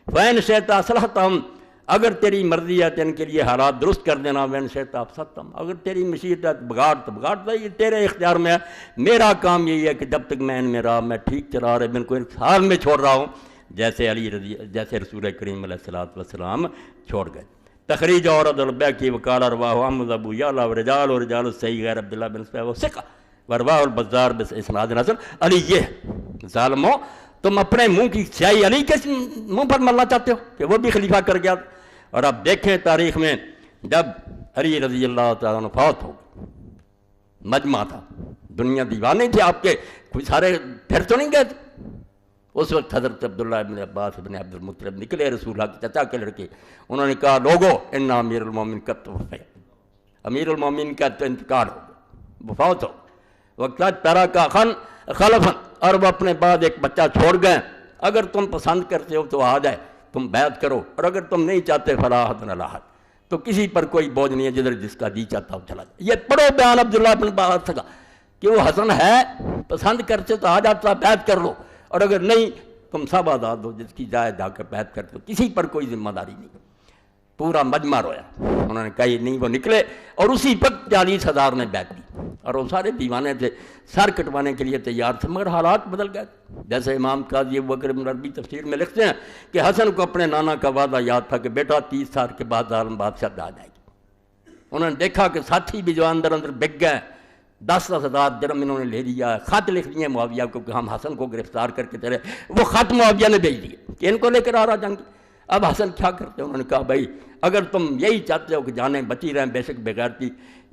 فَإِنْ شِئْتَ أَصْلَحْتَهُمْ، اگر تیری مرضی ہے تو ان کے لیے حالات درست کر دینا، وَإِنْ شِئْتَ أَفْسَدْتَهُمْ، اگر تیری مشیت ہے بگاڑ تو بگاڑ دے، یہ تیرے اختیار میں ہے، میرا کام یہی ہے کہ جب تک میں ان میں رہا میں ٹھیک چلا رہا، میں ان کو ان حال میں چھوڑ رہا ہوں جیسے رسول کریم علیہ الصلوۃ والسلام چھوڑ گئے۔ تخریج عورد البیکی وقال رواہ احمد ابو یعلا ورجال الصحیح غیر عبداللہ بن صفیہ وثقہ ورواہ البزار باسناد حسن۔ علی یہ ظالموں تم اپنے منہ کی سیاہی علی کے منہ پر ملنا چاہتے ہو کہ وہ بھی خلیفہ کر گیا، اور اب دیکھیں تاریخ میں جب علی رضی اللہ تعالیٰ عنہ فوت ہو گئے، مجمع تھا، دنیا دیوانے تھے آپ کے، کوئی سارے پھر تو نہیں گئے تھے، اس وقت حضرت عبداللہ ابن عباس ابن عبد المطلب نکلے، رسول اللہ کے چچا کے لڑکے، انہوں نے کہا لوگو ان امیر المومن کا توفی، امیر المومن کا تو انتقال ہو گیا، وہ فوت ہو وقت ترا کا خلفن، اور وہ اپنے بعد ایک بچہ چھوڑ گئے، اگر تم پسند کرتے ہو تو آ جائے تم بیعت کرو، اور اگر تم نہیں چاہتے فلا حد علی حد، تو کسی پر کوئی بوجھ نہیں ہے، جدھر جس کا جی چاہتا ہو چلا جائے۔ یہ پڑھو بیان عبداللہ بن عباس کا کہ وہ حسن ہے، پسند کرتے تو آ جاتا بیعت کر لو، اور اگر نہیں تم سب آزاد ہو، جس کی جائے جا کر بیعت کرتے ہو، کسی پر کوئی ذمہ داری نہیں۔ پورا مجمع رویا، انہوں نے کہا یہ نہیں، وہ نکلے اور اسی وقت 40,000 نے بیعت دی، اور وہ سارے دیوانے تھے، سر کٹوانے کے لیے تیار تھے، مگر حالات بدل گئے۔ جیسے امام قاضی ابوبکر بن عربی تفسیر میں لکھتے ہیں کہ حسن کو اپنے نانا کا وعدہ یاد تھا کہ بیٹا 30 سال کے بعد ظالم بادشاہ آ جائے گی۔ انہوں نے دیکھا کہ ساتھی بھی جو اندر بک گئے، 10,000 درہم انہوں نے لے لیا، خط لکھ دیے معاویہ کو کہ ہم حسن کو گرفتار کر کے تیرے، وہ خط معاویہ نے بھیج دیے کہ ان کو لے کر آ رہا جنگ۔ اب حسن کیا کرتے؟ انہوں نے کہا بھائی اگر تم یہی چاہتے ہو کہ جانیں بچی رہیں، بے شک بغیرتی،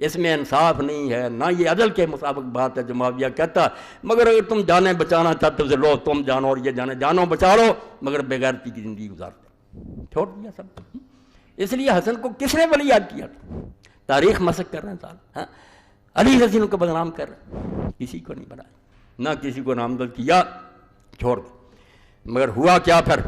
اس میں انصاف نہیں ہے، نہ یہ عدل کے مطابق بات ہے جو معاویہ کہتا، مگر اگر تم جانیں بچانا چاہتے ہو تو لو تم جانو، اور یہ جانے جانو بچا لو، مگر بغیرتی کی زندگی گزارتے، چھوڑ دیا سب۔ اس لیے حسن کو کس نے ولی یاد کیا تھا؟ تاریخ مسخ کر رہے ہیں صاحب، علی رضی اللہ کو بدنام کر رہے ہیں، کسی کو نہیں بنایا، نہ کسی کو نامزد کیا، چھوڑ دیا۔ مگر ہوا کیا پھر؟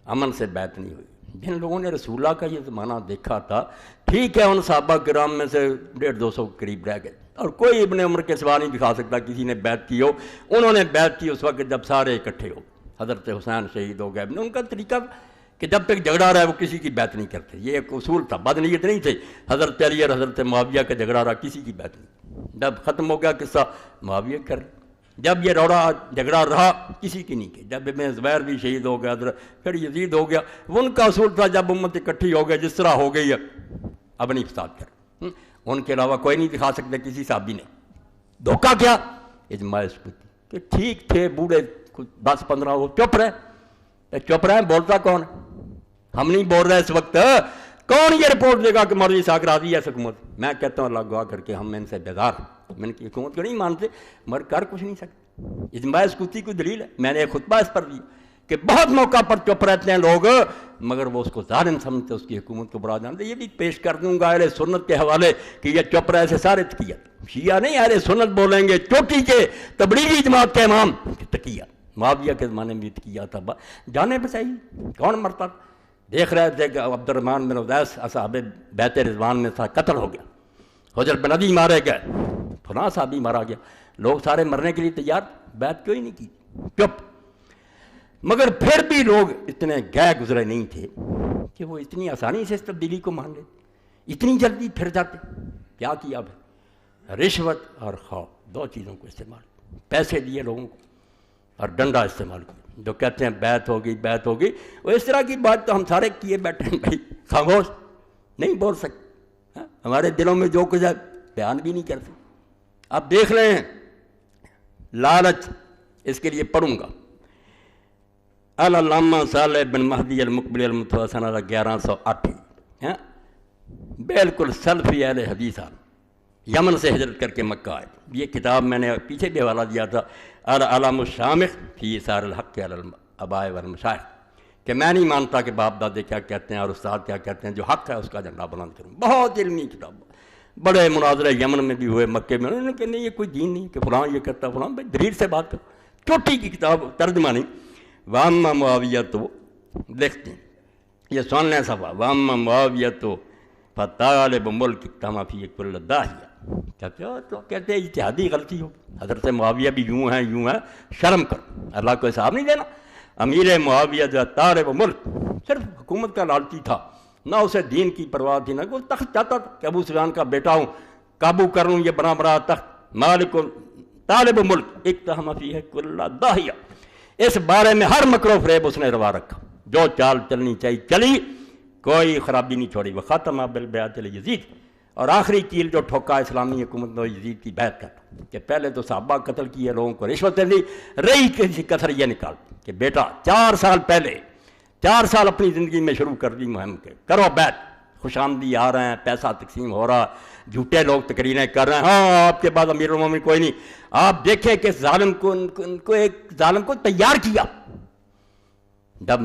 امن سے بیعت نہیں ہوئی۔ جن لوگوں نے رسول اللہ کا یہ زمانہ دیکھا تھا، ٹھیک ہے ان صحابہ کرام میں سے 150-200 کے قریب رہ گئے، اور کوئی ابن عمر کے سوا نہیں دکھا سکتا کسی نے بیعت کی ہو۔ انہوں نے بیعت کی اس وقت جب سارے اکٹھے ہو، حضرت حسین شہید ہو گئے، ان کا طریقہ کہ جب تک جھگڑا رہا ہے وہ کسی کی بیعت نہیں کرتے، یہ ایک اصول تھا، بد نیت نہیں تھے۔ حضرت علی اور حضرت معاویہ کا جھگڑا رہا، کسی کی بیعت نہیں، جب ختم ہو گیا قصہ معاویہ کر، جب یہ روڑا جھگڑا رہا کسی کی نہیں کی، جب ابن زبیر بھی شہید ہو گیا، پھر یزید ہو گیا، وہ ان کا اصول تھا جب امت اکٹھی ہو گئے جس طرح ہو گئی ہے اب نہیں فساد کر، ان کے علاوہ کوئی نہیں دکھا سکتے کسی صحابی نے۔ دھوکہ کیا؟ اجماع سکوتی کہ ٹھیک تھے بوڑھے 10-15 وہ چپ رہے، بولتا کون ہے؟ ہم نہیں بول رہے اس وقت، کون یہ رپورٹ دے گا کہ مولوی اسحاق راضی ہے اس حکومت؟ میں کہتا ہوں اللہ گواہ کر کے ہم ان سے بیزار، میں ان کی حکومت کو نہیں مانتے، مگر کر کچھ نہیں سکتے۔ اجماع سکوتی کوئی دلیل ہے؟ میں نے ایک خطبہ اس پر دی کہ بہت موقع پر چپ رہتے ہیں لوگ، مگر وہ اس کو ظالم سمجھتے، اس کی حکومت کو برا جانتے۔ یہ بھی پیش کر دوں گا اہل سنت کے حوالے کہ یہ چپ رہے سے سارے تقیہ، شیعہ نہیں اہل سنت بولیں گے، چوٹی کے تبلیغی جماعت کے امام تقیہ، معاویہ کے زمانے میں بھی تقیہ تھا، جانے بچائی، کون مرتا؟ دیکھ رہے تھے کہ عبد الرحمن بن عدیس اصحاب بیت رضوان میں تھا، قتل ہو گیا، حجر بن عدی مارے گئے، فلاں صحابی مارا گیا، لوگ سارے مرنے کے لیے تیار، بیعت کیوں ہی نہیں کی، چپ۔ مگر پھر بھی لوگ اتنے گئے گزرے نہیں تھے کہ وہ اتنی آسانی سے اس تبدیلی کو مان لیتے، اتنی جلدی پھر جاتے۔ کیا کیا پھر؟ رشوت اور خوف، دو چیزوں کو استعمال، پیسے دیے لوگوں کو اور ڈنڈا استعمال کیا۔ جو کہتے ہیں بیعت ہوگی، وہ اس طرح کی بات تو ہم سارے کیے بیٹھے ہیں بھائی، خاموش نہیں بول سکتے، ہمارے دلوں میں جو کچھ ہے بیان بھی نہیں کر سکتے۔ اب دیکھ رہے ہیں لالچ، اس کے لیے پڑھوں گا علامہ صالح بن مہدی المقبل المتوفی سنہ 1108، بالکل سلفی اہل حدیث، یمن سے ہجرت کر کے مکہ آئے۔ یہ کتاب میں نے پیچھے بھی حوالہ دیا تھا، العلم الشامخ فی ایثار الحق علی الآباء والمشائخ، کہ میں نہیں مانتا کہ باپ دادے کیا کہتے ہیں اور استاد کیا کہتے ہیں، جو حق ہے اس کا جھنڈا بلند کروں۔ بہت علمی کتاب، بڑے مناظرے یمن میں بھی ہوئے، مکے میں، انہوں نے کہا نہیں یہ کوئی دین نہیں کہ فلاں یہ کرتا فلاں، بھائی دلیل سے بات کرو، چھوٹی کی کتاب، ترجمہ نہیں۔ واما معاویہ تو لکھتے ہیں، یہ سن لیں صفحہ، واما معاویہ تو فطالب ملک تما فی کل داہیہ، تو کہتے ہیں اجتہادی غلطی ہو، حضرت معاویہ بھی یوں ہیں، شرم کرو، اللہ کو حساب نہیں دینا۔ امیر معاویہ جو طالب ملک، صرف حکومت کا لالچی تھا، نہ اسے دین کی پرواہ تھی، نہ کوئی تخت چاہتا تھا کہ ابو سفیان کا بیٹا ہوں، قابو کر لوں یہ بڑا تخت، مالک طالب ملک اقتحم فیہ کل داہیہ، اس بارے میں ہر مکر و فریب اس نے روا رکھا، جو چال چلنی چاہیے چلی، کوئی خرابی نہیں چھوڑی۔ وختم بالبیعۃ لیزید، اور آخری کیل جو ٹھوکا اسلامی حکومت نے یزید کی بیعت کرتا، کہ پہلے تو صحابہ قتل کیے، لوگوں کو رشوتیں دی، رہی کسی کثر یہ نکال کہ بیٹا 4 سال پہلے، 4 سال اپنی زندگی میں شروع کر دی مہم کے، کرو بیعت، خوش آمدی آ رہے ہیں، پیسہ تقسیم ہو رہا، جھوٹے لوگ تقریریں کر رہے ہیں، ہاں آپ کے بعد امیر المومنین کوئی نہیں۔ آپ دیکھیں کہ ظالم کو ایک ظالم کو تیار کیا، جب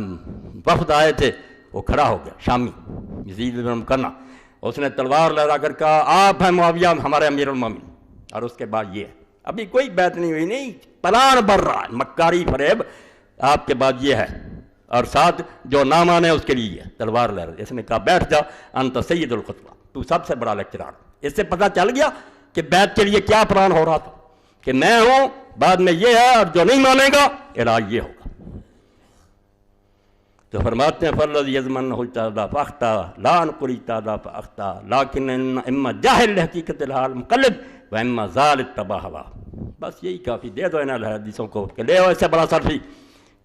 وفد آئے تھے وہ کھڑا ہو گیا، شامی یزید بن مکنہ، اس نے تلوار لہرا کر کہا آپ ہیں معاویہ ہمارے امیر المومنین، اور اس کے بعد یہ ہے، ابھی کوئی بیعت نہیں ہوئی، نہیں پلان بڑھ رہا ہے، مکاری فریب، آپ کے بعد یہ ہے، اور ساتھ جو نہ مانے اس کے لیے تلوار لہرا۔ اس نے کہا بیٹھ جا انت سید الخطبہ، تو سب سے بڑا لیکچرار۔ اس سے پتہ چل گیا کہ بیعت کے لیے کیا پلان ہو رہا تھا، کہ میں ہوں، بعد میں یہ ہے، اور جو نہیں مانے گا علاج یہ ہوگا۔ تو فرماتے ہیں فالذی یضمنہ اجتہدا فاخطا لا نقل اجتہدا فاخطا لیکن اما جاہل حقیقت الحال مقلد و اما ظال اتبع ہوا۔ بس یہی کافی، دے دو ان حدیثوں کو کہ لے ہو اس سے بڑا سلفی۔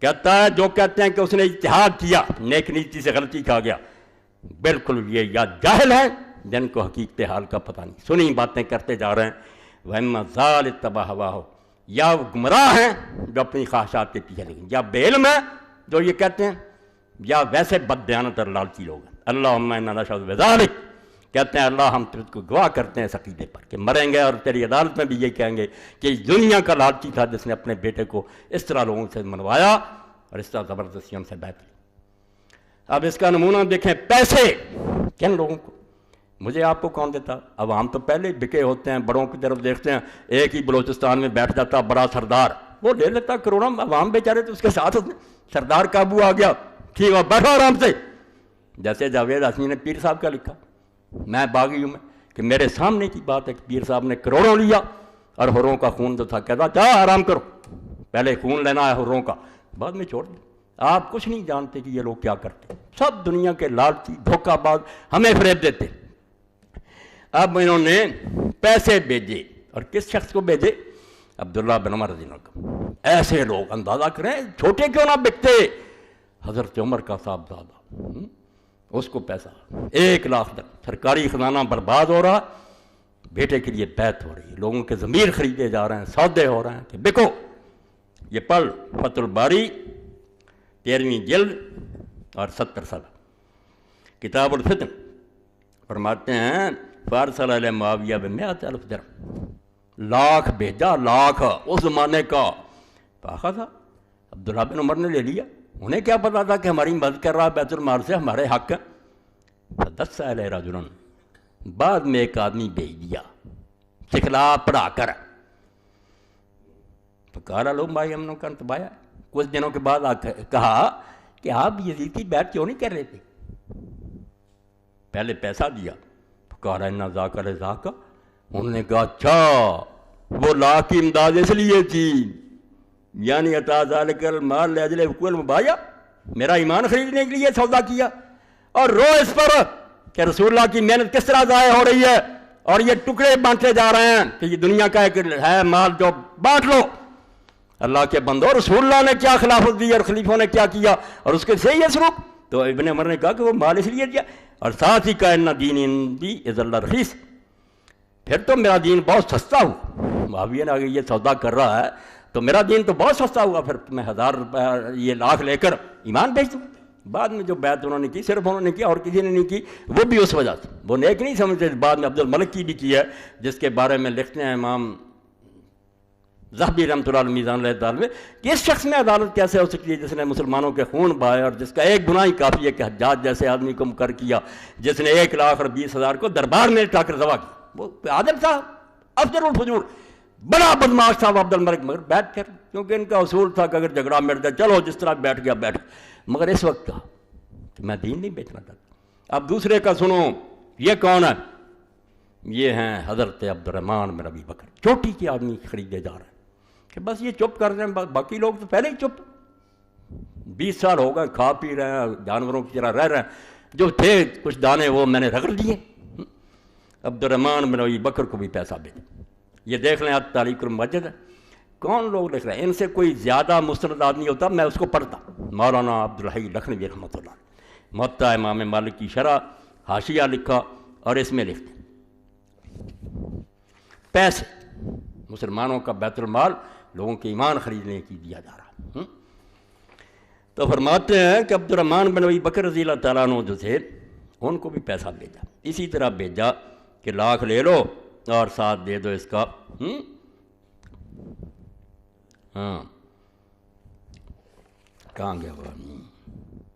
کہتا ہے جو کہتے ہیں کہ اس نے اجتہاد کیا، نیک نیتی سے غلطی کھا گیا، بالکل یہ یا جاہل ہیں جن کو حقیقت حال کا پتہ نہیں، سنی باتیں کرتے جا رہے ہیں، و اما ظال اتبع ہوا ہو، یا وہ گمراہ ہیں جو اپنی خواہشات کے پیچھے لگیں، یا بے علم ہیں جو یہ کہتے ہیں، یا ویسے بد دیانت اور لالچی لوگ ہیں۔ اللہم انا نشہد بذالک، کہتے ہیں اللہ ہم تجھ کو گواہ کرتے ہیں اس عقیدے پر کہ مریں گے اور تیری عدالت میں بھی یہ کہیں گے کہ اس دنیا کا لالچی تھا جس نے اپنے بیٹے کو اس طرح لوگوں سے منوایا اور اس طرح زبردستی ان سے بیعت لی۔ اب اس کا نمونہ دیکھیں، پیسے کن لوگوں کو، مجھے آپ کو کون دیتا؟ عوام تو پہلے بکے ہوتے ہیں، بڑوں کی طرف دیکھتے ہیں، ایک ہی بلوچستان میں بیٹھ جاتا بڑا سردار، وہ لے لیتا کروڑوں، عوام بیچارے تو اس کے ساتھ ہوتے ہیں، سردار قابو آ گیا، ٹھیک ہے بیٹھو آرام سے۔ جیسے جاوید ہاشمی نے پیر صاحب کا لکھا، میں باغی ہوں میں، کہ میرے سامنے کی بات ہے کہ پیر صاحب نے کروڑوں لیا اور حروں کا خون جو تھا کہتا کیا آرام کرو، پہلے خون لینا ہے حروں کا، بعد میں چھوڑ دیں۔ آپ کچھ نہیں جانتے کہ یہ لوگ کیا کرتے، سب دنیا کے لالچی دھوکہ باز ہمیں فریب دیتے۔ اب انہوں نے پیسے بھیجے، اور کس شخص کو بھیجے؟ عبداللہ بن عمر رضی اللہ عنہ۔ ایسے لوگ اندازہ کریں چھوٹے کیوں نہ بکتے، حضرت عمر کا صاحبزادہ، اس کو پیسہ 1 لاکھ تک، سرکاری خزانہ برباد ہو رہا، بیٹے کے لیے بیعت ہو رہی ہے، لوگوں کے ضمیر خریدے جا رہے ہیں، سودے ہو رہے ہیں کہ بکو۔ یہ پڑھ فتح الباری 13ویں جلد اور 70 صفحہ، کتاب الفتن، فرماتے ہیں فارسل علیہ معاویہ ب100,000 درہم، لاکھ بھیجا، لاکھ اس زمانے کا، فاخذ عبداللہ بن عمر نے لے لیا، انہیں کیا پتا تھا کہ ہماری مدد کر رہا بیت المال سے ہمارے حق ہے. فدس علیہ رجل، بعد میں ایک آدمی بھیج دیا سکھلا پڑھا کر. تو کہا لو بھائی ہم نے کنتبایا. کچھ دنوں کے بعد کہا کہ آپ یزید کی بیعت کیوں نہیں کر رہے تھے؟ پہلے پیسہ دیا، کہا رہا ذاکر ذاکا. انہوں نے کہا اچھا وہ لا کی امداد اس لیے تھی، یعنی عطا ذالک المال لاجل حقوق المبایا، میرا ایمان خریدنے کے لیے سودا کیا. اور رو اس پر کہ رسول اللہ کی محنت کس طرح ضائع ہو رہی ہے اور یہ ٹکڑے بانٹے جا رہے ہیں کہ یہ دنیا کا ایک ہے مال جو بانٹ لو. اللہ کے بندو، رسول اللہ نے کیا خلافت دی اور خلیفوں نے کیا کیا اور اس کے صحیح ہے سلوک. تو ابن عمر نے کہا کہ وہ مال اس لیے دیا، اور ساتھ ہی کہا ان دین عندی اذ اللہ رخیص، پھر تو میرا دین بہت سستا ہوا. معاویہ نے اگر یہ سودا کر رہا ہے تو میرا دین تو بہت سستا ہوا، پھر میں 1000 روپے یہ لاکھ لے کر ایمان بیچ دوں. بعد میں جو بیعت انہوں نے کی صرف انہوں نے کی اور کسی نے نہیں کی، وہ بھی اس وجہ سے وہ نیک نہیں سمجھتے. بعد میں عبد الملک کی بھی کی ہے، جس کے بارے میں لکھتے ہیں امام ذہبی رحمۃ اللہ علیہ میزان الاعتدال میں کہ اس شخص میں عدالت کیسے ہو سکتی ہے جس نے مسلمانوں کے خون بہائے اور جس کا ایک گناہ ہی کافی ہے کہ حجاج جیسے آدمی کو مقرر کیا جس نے 1,20,000 کو دربار میں لا کر ذبح کیا. وہ عادل تھا، افضل الفجور، بڑا بدماش تھا وہ عبد الملک، مگر بیٹھ کر کیونکہ ان کا اصول تھا کہ اگر جھگڑا مٹ جائے چلو جس طرح بیٹھ گیا بیٹھ. مگر اس وقت کہا کہ میں دین نہیں بیچنا چاہتا. اب دوسرے کا سنو، یہ کون ہے؟ یہ ہیں حضرت عبد الرحمن بن ابی بکر. چوٹی کے آدمی خریدے جا رہے ہیں کہ بس یہ چپ کر دیں، باقی لوگ تو پہلے ہی چپ. 20 سال ہو گئے کھا پی رہے ہیں، جانوروں کی طرح رہ رہے ہیں، جو تھے کچھ دانے وہ میں نے رگڑ دیے. عبد الرحمن بن ابی بکر کو بھی پیسہ بھیجا. یہ دیکھ لیں تاریخ المسجد ہے، کون لوگ لکھ رہے ہیں. ان سے کوئی زیادہ مستند آدمی ہوتا میں اس کو پڑھتا. مولانا عبدالحی لکھنوی رحمۃ اللہ، موطا امام مالک کی شرح حاشیہ لکھا اور اس میں لکھتے پیسے مسلمانوں کا بیت المال لوگوں کے ایمان خریدنے کی دیا جا رہا. تو فرماتے ہیں کہ عبد الرحمن بن ابی بکر رضی اللہ تعالیٰ عنہ جو تھے ان کو بھی پیسہ بھیجا. اسی طرح بھیجا کہ لاکھ لے لو اور ساتھ دے دو اس کا ہاں کہاں گیا وہ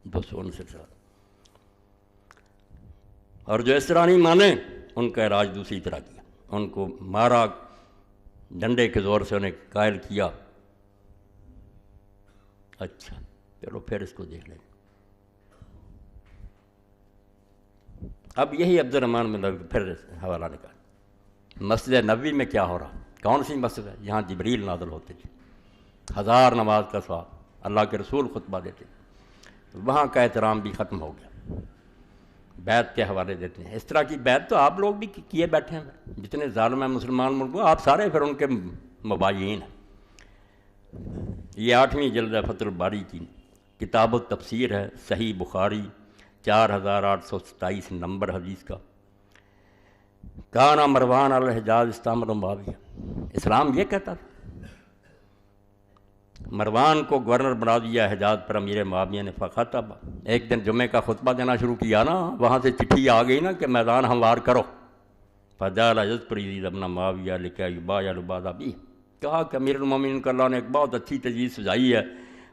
269 سے. اور جو اس طرح نہیں مانے ان کا علاج دوسری طرح کیا، ان کو مارا ڈنڈے کے زور سے، انہیں قائل کیا. اچھا چلو پھر اس کو دیکھ لیں. اب یہی عبد الرحمن میں پھر حوالہ نکال. مسجد نبوی میں کیا ہو رہا؟ کون سی مسجد ہے؟ یہاں جبریل نازل ہوتے تھے، 1000 نماز کا ثواب، اللہ کے رسول خطبہ دیتے. وہاں کا احترام بھی ختم ہو گیا، بیعت کے حوالے دیتے ہیں. اس طرح کی بیعت تو آپ لوگ بھی کیے بیٹھے ہیں، جتنے ظالم ہیں مسلمان ملکوں آپ سارے پھر ان کے مباین ہیں. یہ 8ویں جلد ہے فتح الباری کی، کتاب التفسیر ہے، صحیح بخاری 4827 نمبر حدیث کا. کانا مروان الحجاز استعمل معاویہ، اسلام یہ کہتا تھا. مروان کو گورنر بنا دیا حجاز پر امیر معاویہ نے. فخطب، ایک دن جمعے کا خطبہ دینا شروع کیا نا، وہاں سے چٹھی آ گئی نا کہ میدان ہموار کرو. فجعل یذکر یزید بن معاویہ لکی یبایع العباد بھی، کہا کہ امیر المومنین کا اللہ نے ایک بہت اچھی تجویز سجائی ہے،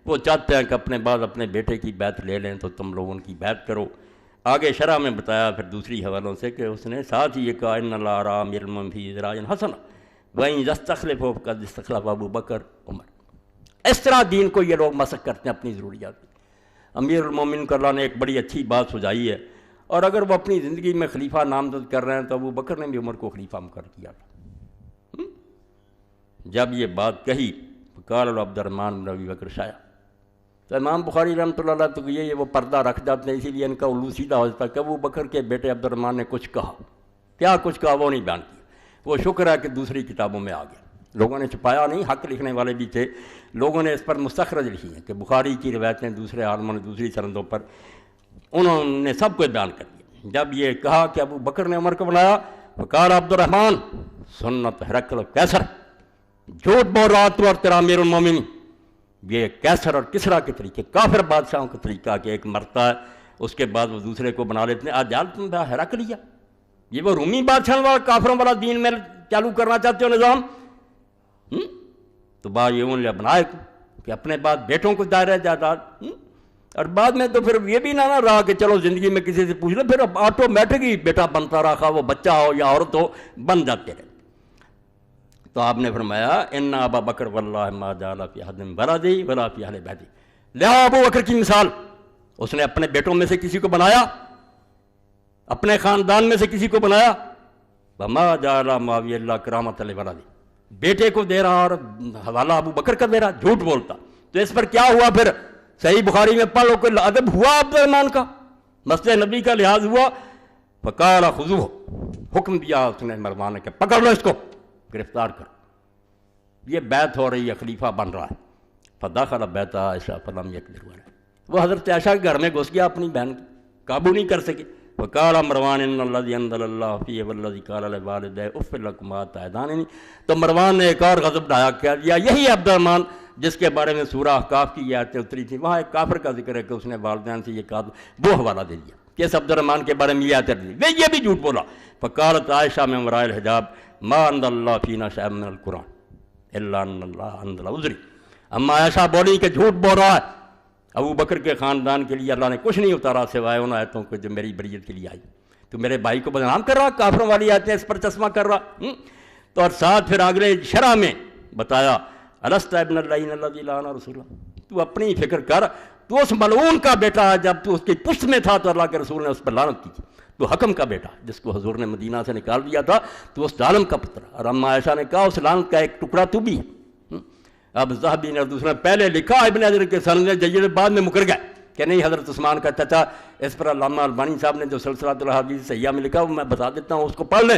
وہ چاہتے ہیں کہ اپنے بعد اپنے بیٹے کی بیعت لے لیں تو تم لوگ ان کی بیعت کرو. آگے شرح میں بتایا پھر دوسری حوالوں سے کہ اس نے ساتھ ہی یہ کہا ان اللہ ارا امیر المومنین فی ذراع حسن وإن یستخلف فقد استخلف ابو بکر عمر. اس طرح دین کو یہ لوگ مسخ کرتے ہیں اپنی ضروریات. امیر المومنین کو اللہ نے ایک بڑی اچھی بات سجائی ہے، اور اگر وہ اپنی زندگی میں خلیفہ نامزد کر رہے ہیں تو ابو بکر نے بھی عمر کو خلیفہ مقرر کیا تھا. جب یہ بات کہی قال عبد الرحمن بن ابی بکر شایا، تو امام بخاری رحمۃ اللہ علیہ تو یہ وہ پردہ رکھ جاتے ہیں، اسی لیے ان کا الو سیدھا ہو جاتا ہے کہ ابو بکر کے بیٹے عبد الرحمن نے کچھ کہا. کیا کچھ کہا وہ نہیں بیان کیا. وہ شکر ہے کہ دوسری کتابوں میں آ گیا، لوگوں نے چھپایا نہیں، حق لکھنے والے بھی تھے، لوگوں نے اس پر مستخرج لکھی ہیں کہ بخاری کی روایتیں دوسرے عالموں نے دوسری سندوں پر انہوں نے سب کچھ بیان کر دیا. جب یہ کہا کہ ابو بکر نے عمر کو بلایا، فقال عبد الرحمن سنت ہرقل کیسر، جھوٹ بول رہا تو اور تیرا امیر المومنین. یہ کیسر اور کسرا کے طریقے، کافر بادشاہوں کا طریقہ کہ ایک مرتا ہے اس کے بعد وہ دوسرے کو بنا لیتے ہیں. آج جال تم ہرقل لیا، یہ وہ رومی بادشاہ والا کافروں والا دین میں چالو کرنا چاہتے ہو نظام. تو با یہ ان بنائے کہ اپنے بعد بیٹوں کو دائرہ جائیداد. اور بعد میں تو پھر یہ بھی نہ رہا کہ چلو زندگی میں کسی سے پوچھ لیں، پھر آٹومیٹک ہی بیٹا بنتا رہا، وہ بچہ ہو یا عورت ہو، بن جاتے رہے۔ تو آپ نے فرمایا ان ابا بکر واللہ ما جعل فی احد من ولدی ولا فی اہل بیتی، لہٰذا ابو بکر کی مثال، اس نے اپنے بیٹوں میں سے کسی کو بنایا، اپنے خاندان میں سے کسی کو بنایا، وما جعل معاویہ اللہ کرامۃ لولدی، بیٹے کو دے رہا اور حوالہ ابو بکر کا دے رہا، جھوٹ بولتا۔ تو اس پر کیا ہوا پھر؟ صحیح بخاری میں پڑھو کہ ادب ہوا عبد الرحمن کا، مسجد نبی کا لحاظ ہوا، فقال خذوہ، حکم دیا اس نے مروان نے کہ پکڑ لو اس کو، گرفتار کرو، یہ بیعت ہو رہی ہے، خلیفہ بن رہا ہے۔ فدخل بیت عائشہ فلم یقدر علیہ، وہ حضرت عائشہ کے گھر میں گھس گیا، اپنی بہن قابو نہیں کر سکے۔ وقال مروان ان الذی انزل اللہ فیہ والذی قال لوالدیہ اف لکما تعداننی، تو مروان نے ایک اور غضب ڈھایا کیا دیا، یہی عبد الرحمن جس کے بارے میں سورہ احقاف کی یہ آیتیں اتری تھی، وہاں ایک کافر کا ذکر ہے کہ اس نے والدین سے یہ کہا، وہ حوالہ دے دیا کہ اس عبد الرحمن کے بارے میں یہ آیتیں دی، وہ یہ بھی جھوٹ بولا۔ فقالت عائشہ من وراء الحجاب ما انزل اللہ فینا شیئا من القرآن الا ان اللہ انزل عذری، اما عائشہ بولی کہ جھوٹ بول رہا ہے، ابو بکر کے خاندان کے لیے اللہ نے کچھ نہیں اتارا سوائے ان آیتوں کو جو میری بریت کے لیے آئی، تو میرے بھائی کو بدنام کر رہا، کافروں والی آیتیں اس پر چشمہ کر رہا۔ تو اور ساتھ پھر اگلے شرح میں بتایا الست ابن اللعین الذی لعن رسول اللہ، تو اپنی فکر کر، تو اس ملعون کا بیٹا ہے، جب تو اس کی پشت میں تھا تو اللہ کے رسول نے اس پر لعنت کی تھی، تو حکم کا بیٹا جس کو حضور نے مدینہ سے نکال دیا تھا، تو اس ظالم کا پتر، اور اما عائشہ نے کہا اس لعنت کا ایک ٹکڑا تو بھی ہے۔ اب ذہبی نے دوسرے پہلے لکھا، ابن حجر کے سند جید بعد میں مکر گئے کہ نہیں حضرت عثمان کا چچا، اس پر علامہ البانی صاحب نے جو سلسلہ الاحادیث صحیحہ میں لکھا وہ میں بتا دیتا ہوں، اس کو پڑھ لیں،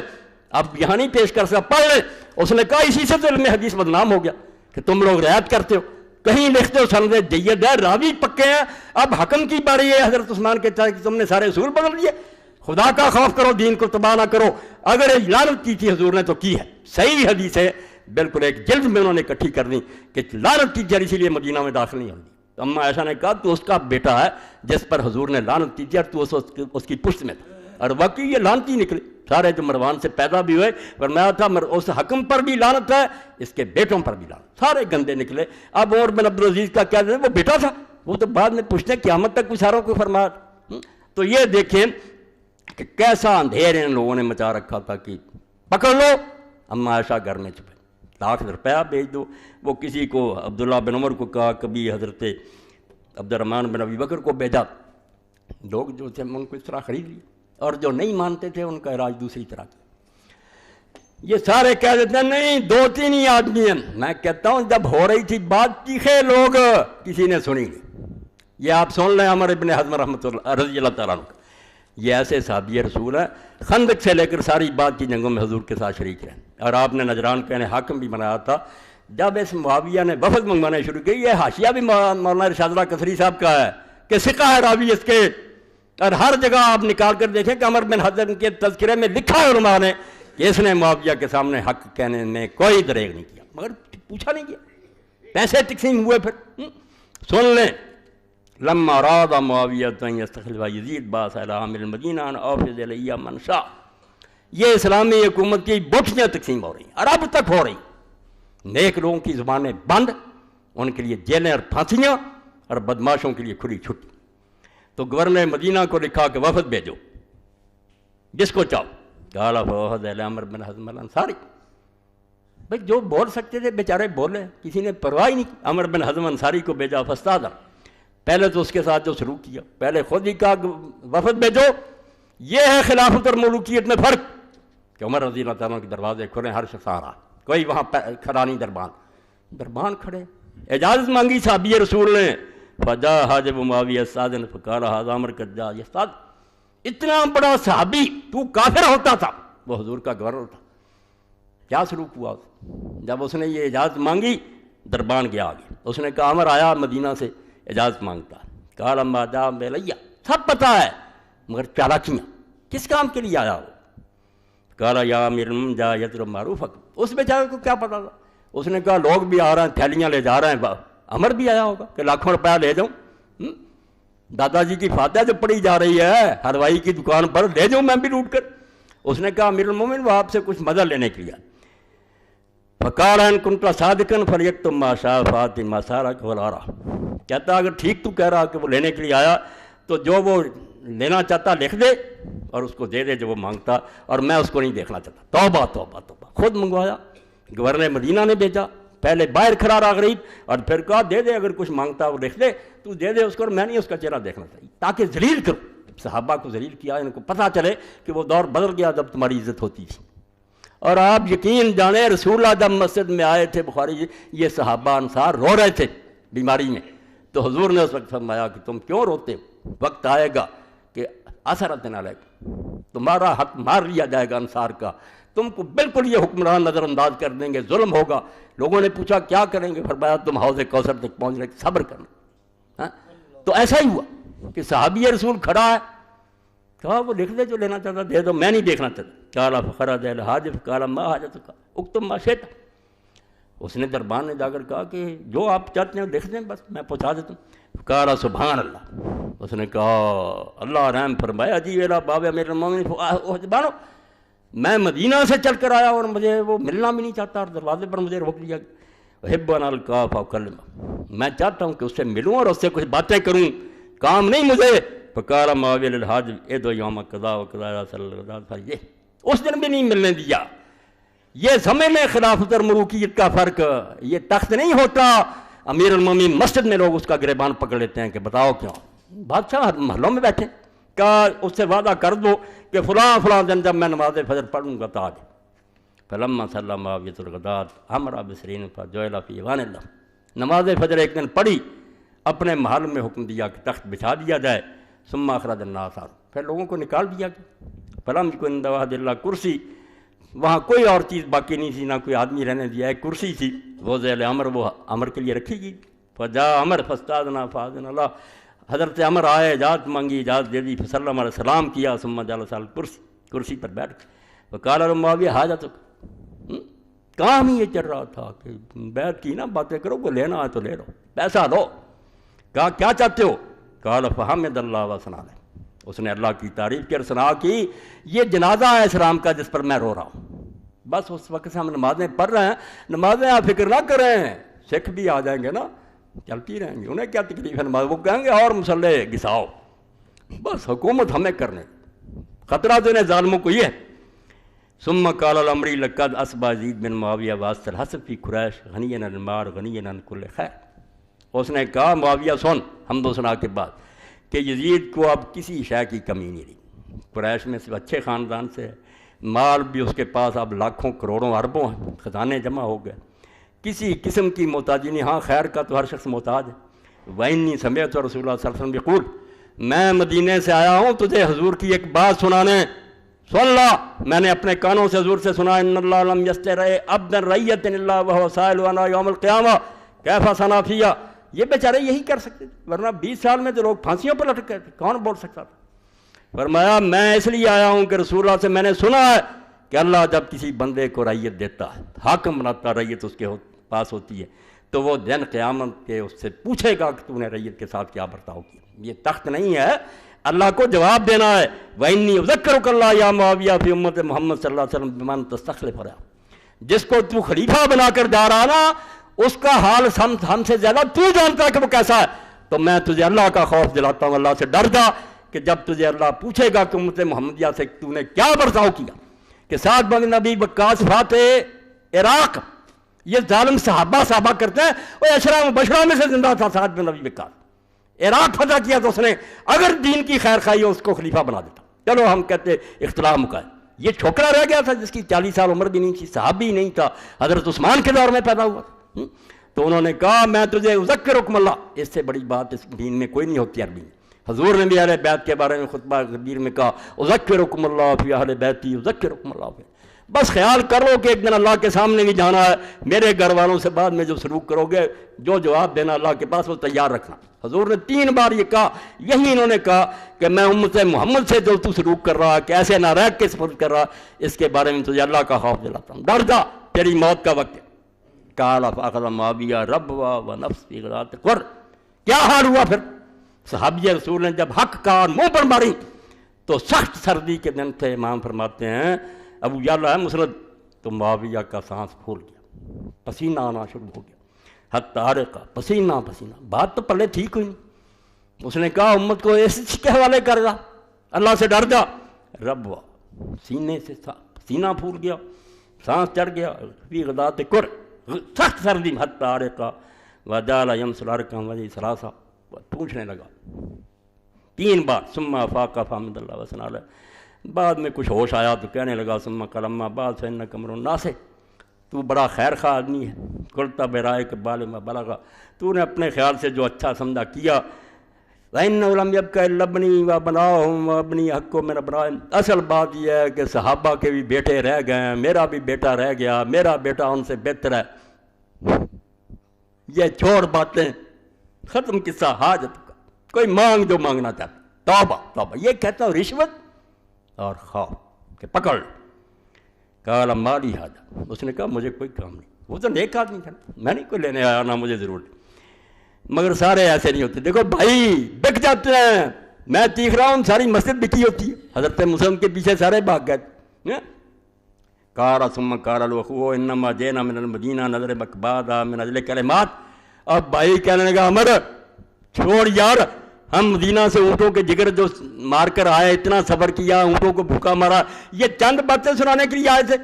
اب یہاں نہیں پیش کر سکتا، پڑھ لیں۔ اس نے کہا اسی سے تو علم حدیث بدنام ہو گیا کہ تم لوگ رعایت کرتے ہو، کہیں لکھتے ہو سند جید ہے، راوی پکے ہیں، اب حکم کی باری ہے حضرت عثمان کے چچا کہ تم نے سارے اصول بدل دیے، خدا کا خوف کرو، دین کو تباہ نہ کرو۔ اگر لعنت کی تھی حضور نے تو کی ہے، صحیح حدیث ہے، بالکل ایک جلد میں انہوں نے اکٹھی کر دی کہ لعنت کی تھی، اسی لیے مدینہ میں داخل نہیں ہوتی۔ تو اما عائشہ نے کہا تو اس کا بیٹا ہے جس پر حضور نے لعنت کی تھی اور تو اس کی پشت میں تھا، اور واقعی یہ لعنتی نکلے سارے جو مروان سے پیدا بھی ہوئے، فرمایا تھا اس حکم پر بھی لعنت ہے، اس کے بیٹوں پر بھی لعنت، سارے گندے نکلے۔ اب عمر بن عبدالعزیز کا کیا وہ بیٹا تھا، وہ تو بعد میں پوچھتے قیامت تک کچھ ساروں کو فرمایا۔ تو یہ دیکھیں کہ کیسا اندھیر ان لوگوں نے مچا رکھا تھا کہ پکڑ لو، اما عائشہ گھر میں چھپے، $1,00,000 بھیج دو۔ وہ کسی کو عبداللہ بن عمر کو کہا، کبھی حضرت عبد الرحمن بن ابی بکر کو بھیجا، لوگ جو تھے ان کو اس طرح خرید لیے، اور جو نہیں مانتے تھے ان کا علاج دوسری طرح کیا۔ یہ سارے کہہ دیتے ہیں نہیں 2-3 ہی آدمی ہیں، میں کہتا ہوں جب ہو رہی تھی بات چیخے لوگ، کسی نے سنی نہیں۔ یہ آپ سن لیں عمر ابن حزم رحمۃ اللہ رضی اللہ تعالیٰ عنہ، یہ ایسے صحابی رسول ہیں، خندق سے لے کر ساری بات کی جنگوں میں حضور کے ساتھ شریک رہے، اور آپ نے نجران کا انہیں حاکم بھی بنایا تھا۔ جب اس معاویہ نے وفد منگوانے شروع کی، یہ حاشیہ بھی مولانا ارشاد اللہ کثری صاحب کا ہے کہ ثقہ ہے راوی اس کے، اور ہر جگہ آپ نکال کر دیکھیں کہ عمر بن حزم کے تذکرے میں لکھا ہے علماء نے کہ اس نے معاویہ کے سامنے حق کہنے میں کوئی دریغ نہیں کیا، مگر پوچھا نہیں کیا، پیسے تقسیم ہوئے۔ پھر سن لیں، لما اراد معاویہ ان یستخلف یزید باعث الی عامر المدینہ ان اوفض الیہ من شاء، یہ اسلامی حکومت کی بوٹیاں تقسیم ہو رہی ہیں اور اب تک ہو رہی، نیک لوگوں کی زبانیں بند، ان کے لیے جیلیں اور پھانسیاں، اور بدماشوں کے لیے کھلی چھٹی۔ تو گورنر مدینہ کو لکھا کہ وفد بھیجو جس کو چاہو، قال فوفد الی عمر بن حزم الانصاری، بھائی جو بول سکتے تھے بیچارے بولے، کسی نے پرواہ ہی نہیں۔ عمر بن حزم انصاری کو بھیجا، فاستاذن، پہلے تو اس کے ساتھ جو سلوک کیا، پہلے خود ہی کہا وفد بھیجو۔ یہ ہے خلافت اور ملوکیت میں فرق کہ عمر رضی اللہ تعالیٰ کے دروازے کھلے، ہر شخص آ رہا، کوئی وہاں کھڑا نہیں، دربان کھڑے، اجازت مانگی صحابی رسول نے، فجا حاجب معاویہ استاذن فقال ھذا عمر قد جاء یستاذ، اتنا بڑا صحابی تو کافر ہوتا تھا، وہ حضور کا گورنر تھا، کیا سلوک ہوا؟ جب اس نے یہ اجازت مانگی، دربان گیا آگے، اس نے کہا عمر آیا مدینہ سے اجازت مانگتا، قال اما جاء بلیہ، سب پتہ ہے مگر چالاکیاں، کس کام کے لیے آیا وہ؟ قال یا امیر المؤمنین جاء یطلب معروفک، اس بیچارے کو کیا پتا تھا؟ اس نے کہا لوگ بھی آ رہے ہیں، تھیلیاں لے جا رہے ہیں، عمر بھی آیا ہوگا کہ لاکھوں روپیہ لے جاؤں، دادا جی کی فاتحہ جو پڑھی جا رہی ہے حلوائی کی دکان پر، لے جاؤں میں بھی لوٹ کر۔ اس نے کہا امیر المومن وہ آپ سے کچھ مدد لینے کے لیے، فقال ان کنت صادقا فلیکتم ما شاء فاتن ما سارک ولا را، کہتا اگر ٹھیک تو کہہ رہا کہ وہ لینے کے لیے آیا تو جو وہ لینا چاہتا لکھ دے اور اس کو دے دے جو وہ مانگتا، اور میں اس کو نہیں دیکھنا چاہتا۔ توبہ توبہ توبہ، خود منگوایا، گورنر مدینہ نے بھیجا، پہلے باہر کھڑا رہا غریب، اور پھر کہا دے دے، اگر کچھ مانگتا وہ لکھ دے، تو دے دے اس کو، اور میں نہیں اس کا چہرہ دیکھنا چاہیے، تاکہ ذلیل کرو۔ صحابہ کو ذلیل کیا، ان کو پتہ چلے کہ وہ دور بدل گیا جب تمہاری عزت ہوتی تھی۔ اور آپ یقین جانیں رسول اللہ جب مسجد میں آئے تھے، بخاری یہ صحابہ انصار رو رہے تھے بیماری میں، تو حضور نے اس وقت فرمایا کہ تم کیوں روتے ہو؟ وقت آئے گا کہ اثرت علیکم، تمہارا حق مار لیا جائے گا انصار کا، تم کو بالکل یہ حکمران نظر انداز کر دیں گے، ظلم ہوگا۔ لوگوں نے پوچھا کیا کریں گے؟ فرمایا تم حوض کوثر تک پہنچنے کے صبر کرنا۔ تو ایسا ہی ہوا کہ صحابی رسول کھڑا ہے، کہا وہ لکھ دے جو لینا چاہتا دے دو، میں نہیں دیکھنا چاہتا۔ قال فخرج الحاجب قال ما حاجتک اکتب ما شئت، اس نے دربان میں جا کر کہا کہ جو آپ چاہتے ہیں لکھ دیں، بس میں پہنچا دیتا ہوں۔ قال سبحان اللہ، اس نے کہا اللہ رحم فرمایا جی میرا باب امیر المومنین بانو، میں مدینہ سے چل کر آیا اور مجھے وہ ملنا بھی نہیں چاہتا، اور دروازے پر مجھے روک لیا۔ احب ان القاف اکلمہ، میں چاہتا ہوں کہ اس سے ملوں اور اس سے کچھ باتیں کروں، کام نہیں مجھے۔ فقال معاویہ للحاجب ادعو یوم قضا وقضا صلی اللہ علیہ وسلم، یہ اس دن بھی نہیں ملنے دیا۔ یہ سمجھ لیں خلافت اور ملوکیت کا فرق، یہ تخت نہیں ہوتا امیر المومنین مسجد میں لوگ اس کا گریبان پکڑ لیتے ہیں کہ بتاؤ کیوں؟ بادشاہ محلوں میں بیٹھے، کہا اس سے وعدہ کر دو کہ فلاں فلاں دن جب میں نماز فجر پڑھوں گا تو آ جائے۔ فلما صلی معاویۃ الغداۃ امر بسرین فجعل فی ایوان اللہ، نماز فجر ایک دن پڑھی، اپنے محل میں حکم دیا کہ تخت بچھا دیا جائے۔ ثم اخرج الناس، پھر لوگوں کو نکال دیا گیا۔ فلم یکن عند وحد اللہ کرسی، وہاں کوئی اور چیز باقی نہیں تھی، نہ کوئی آدمی رہنے دیا، ایک کرسی تھی، وہ ذیل امر، وہ امر کے لیے رکھی گئی۔ فجاء عمر فاستاذن فاذن اللہ، حضرت عمر آئے، اجازت مانگی، اجازت دے دی، فسلم علیہ السلام کیا، ثم جلس علی الکرسی، کرسی پر بیٹھ گئے۔ وقال له معاویہ حاجتک، کام ہی یہ چل رہا تھا کہ بیعت کی نا، باتیں کرو، وہ لینا ہے تو لے لو، پیسہ دو۔ کہا کیا چاہتے ہو؟ قال فحمد اللہ وثنى علیہ، اس نے اللہ کی تعریف کی اور ثنا کی، یہ جنازہ ہے اسلام کا جس پر میں رو رہا ہوں۔ بس اس وقت سے ہم نمازیں پڑھ رہے ہیں، نمازیں آپ فکر نہ کریں، سکھ بھی آ جائیں گے نا، چلتی رہیں گی، انہیں کیا تکلیف ہے نماز، وہ کہیں گے اور مسلح گھساؤ، بس حکومت ہمیں کرنے، خطرہ تو انہیں ظالموں کو یہ ہے۔ ثم قال الامری لقد اصبح یزید بن معاویہ واسط الحسب فی قریش غنی عن المال غنی عن کل خیر، اس نے کہا معاویہ سن حمد و ثنا کے بعد کہ یزید کو اب کسی شے کی کمی نہیں رہی، قریش میں سے اچھے خاندان سے ہے، مال بھی اس کے پاس اب لاکھوں کروڑوں اربوں ہیں، خزانے جمع ہو گئے، کسی قسم کی محتاجی نہیں۔ ہاں خیر کا تو ہر شخص محتاج ہے۔ وَإِنِّي سَمِعْتُ رسول اللہ صلی اللہ علیہ وسلم يقول، میں مدینے سے آیا ہوں تجھے حضور کی ایک بات سنانے، سن اللہ، میں نے اپنے کانوں سے حضور سے سنا، ان اللہ لم یسترع عبدا رعیۃ الا وهو سائل عنہ یوم القیامہ کیف صنع فیہ، یہ بیچارے یہی کر سکتے تھے، ورنہ 20 سال میں تو لوگ پھانسیوں پر لٹک گئے تھے، کون بول سکتا تھا؟ فرمایا میں اس لیے آیا ہوں کہ رسول اللہ سے میں نے سنا ہے کہ اللہ جب کسی بندے کو رعیت دیتا ہے، حاکم بناتا، رعیت اس کے پاس ہوتی ہے، تو وہ دن قیامت کے اس سے پوچھے گا کہ تو نے رعیت کے ساتھ کیا برتاؤ کیا۔ یہ تخت نہیں ہے، اللہ کو جواب دینا ہے۔ وَإِنِّي أُذَكِّرُكَ اللَّهَ يَا مُعَاوِيَہ فِي أُمَّتِ محمد صلی اللہ علیہ وسلم بِمَن تَسْتَخْلِفُ رہا، جس کو تو خلیفہ بنا کر جا رہا نا، اس کا حال ہم سے زیادہ تو جانتا ہے کہ وہ کیسا ہے، تو میں تجھے اللہ کا خوف دلاتا ہوں، اللہ سے ڈر جا کہ جب تجھے اللہ پوچھے گا کہ امت محمدیہ سے تو نے کیا برتاؤ کیا، کہ سعد بن ابی وقاص فاتح عراق، یہ ظالم صحابہ کرتے ہیں، وہ اشرا مبشرہ میں سے زندہ تھا سعد بن ابی وقاص، عراق فتح کیا تو اس نے اگر دین کی خیر خواہی ہو اس کو خلیفہ بنا دیتا۔ چلو ہم کہتے اختلاف مکائے، یہ چھوکرا رہ گیا تھا جس کی 40 سال عمر بھی نہیں تھی، صحابی نہیں تھا، حضرت عثمان کے دور میں پیدا ہوا تھا۔ تو انہوں نے کہا میں تجھے اذکرکم اللہ، اس سے بڑی بات اس دین میں کوئی نہیں ہوتی عربی میں۔ حضور نے بھی اہل بیت کے بارے میں خطبہ کبیر میں کہا اذکرکم اللہ فی اہل بیتی اذکرکم اللہ فی، بس خیال کرو کہ ایک دن اللہ کے سامنے بھی جانا ہے، میرے گھر والوں سے بعد میں جو سلوک کرو گے، جو جواب دینا اللہ کے پاس وہ تیار رکھنا۔ حضور نے 3 بار یہ کہا، یہی انہوں نے کہا کہ میں امت محمد سے جو تو سلوک کر رہا کہ ایسے نہ رہ کے سلوک کر رہا، اس کے بارے میں تجھے اللہ کا خوف دلاتا ہوں، ڈر جا، تیری موت کا وقت ہے۔ قال فاخذ معاویہ ربوا ونفس فی غدات قر، کیا حال ہوا پھر؟ صحابی رسول نے جب حق کا منہ پر ماری تو سخت سردی کے دن تھے، امام فرماتے ہیں ابو یعلا ہے مسند، تو معاویہ کا سانس پھول گیا، پسینہ آنا شروع ہو گیا، حتی عرقہ، پسینہ پسینہ، بات تو پلے ٹھیک ہوئی نہیں۔ اس نے کہا امت کو اس کے حوالے کر جا، اللہ سے ڈر جا۔ رب ہوا، سینے سے سینہ پھول گیا، سانس چڑھ گیا، فی غدات کر، سخت سردی، حتی عرقہ وجعل یمسل عرقا وجہ ثلاثہ، پوچھنے لگا 3 بار، ثم افاق فحمد اللہ وثنى علیہ، بعد میں کچھ ہوش آیا تو کہنے لگا ثم قال اما بعد فانک امرؤ ناصح، تو بڑا خیر خواہ آدمی ہے، قلت برائک بالغ ما بلغ، تو نے اپنے خیال سے جو اچھا سمجھا کیا۔ وَإِنَّهُ لَمْ يَبْقَ إِلَّا ابْنِي وَأَبْنَاؤُهُمْ وَابْنِي حَقٌّ مِّنْ أَبْنَائِهِمْ، اصل بات یہ ہے کہ صحابہ کے بھی بیٹے رہ گئے ہیں، میرا بھی بیٹا رہ گیا، میرا بیٹا ان سے بہتر ہے۔ یہ چھوڑ باتیں، ختم قصہ حاجت کا، کوئی مانگ جو مانگنا چاہتا، توبہ توبہ، یہ کہتا ہوں رشوت اور خوف کہ پکڑ۔ قال مالی حاجہ، اس نے کہا مجھے کوئی کام نہیں، وہ تو نیک آدمی تھا، میں نہیں کوئی لینے آیا، نہ مجھے ضرورت، مگر سارے ایسے نہیں ہوتے۔ دیکھو بھائی بک جاتے ہیں، میں چیخ رہا ہوں ساری مسجد بکی ہوتی ہے، حضرت مسلم کے پیچھے سارے بھاگ گئے۔ قال ثم قال الاخو انما جئنا من المدینہ نضرب اکبادا من اجل کلمات، اب بھائی کہنے لگا عمر چھوڑ یار، ہم مدینہ سے اونٹوں کے جگر جو مار کر آئے، اتنا سفر کیا، اونٹوں کو بھوکا مارا، یہ چند باتیں سنانے کے لیے آئے تھے،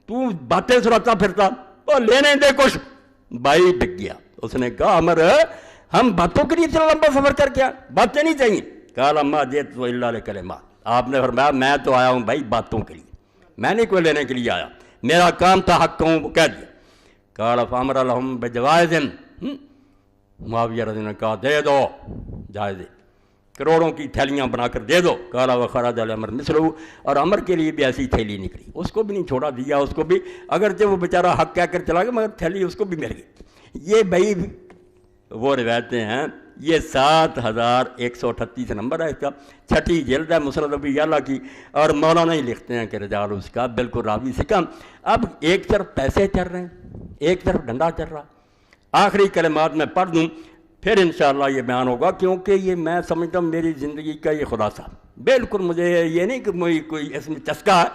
تو باتیں سناتا پھرتا، اور لینے دے کچھ۔ بھائی بک گیا، اس نے کہا عمر ہم باتوں کے لیے اتنا لمبا سفر کر کے باتیں نہیں چاہیے۔ قال اما جئت الا لکلمات، آپ نے فرمایا میں تو آیا ہوں بھائی باتوں کے لیے، میں نہیں کوئی لینے کے لیے آیا، میرا کام تھا حق کہوں وہ کہہ دیا۔ قال فامر لهم بجوائز، معاویہ رضی اللہ عنہ نے کہا دے دو جائزے، کروڑوں کی تھیلیاں بنا کر دے دو۔ قال وخرج الامر مثلہ، اور عمر کے لیے بھی ایسی تھیلی نکلی، اس کو بھی نہیں چھوڑا، دیا اس کو بھی، اگرچہ وہ بیچارہ حق کہہ کر چلا گیا مگر تھیلی اس کو بھی مل گئی۔ یہ بھائی وہ روایتیں ہیں، یہ 7138 نمبر ہے اس کا، 6ٹھی جلد ہے مسند ابی اعلیٰ کی، اور مولانا ہی لکھتے ہیں کہ رجال اس کا بالکل راوی سے کم۔ اب ایک طرف پیسے چل رہے ہیں، ایک طرف ڈنڈا چل رہا۔ آخری کلمات میں پڑھ دوں پھر انشاءاللہ یہ بیان ہوگا، کیونکہ یہ میں سمجھتا ہوں میری زندگی کا یہ خلاصہ، بالکل مجھے یہ نہیں کہ مجھے کوئی اس میں چسکا ہے،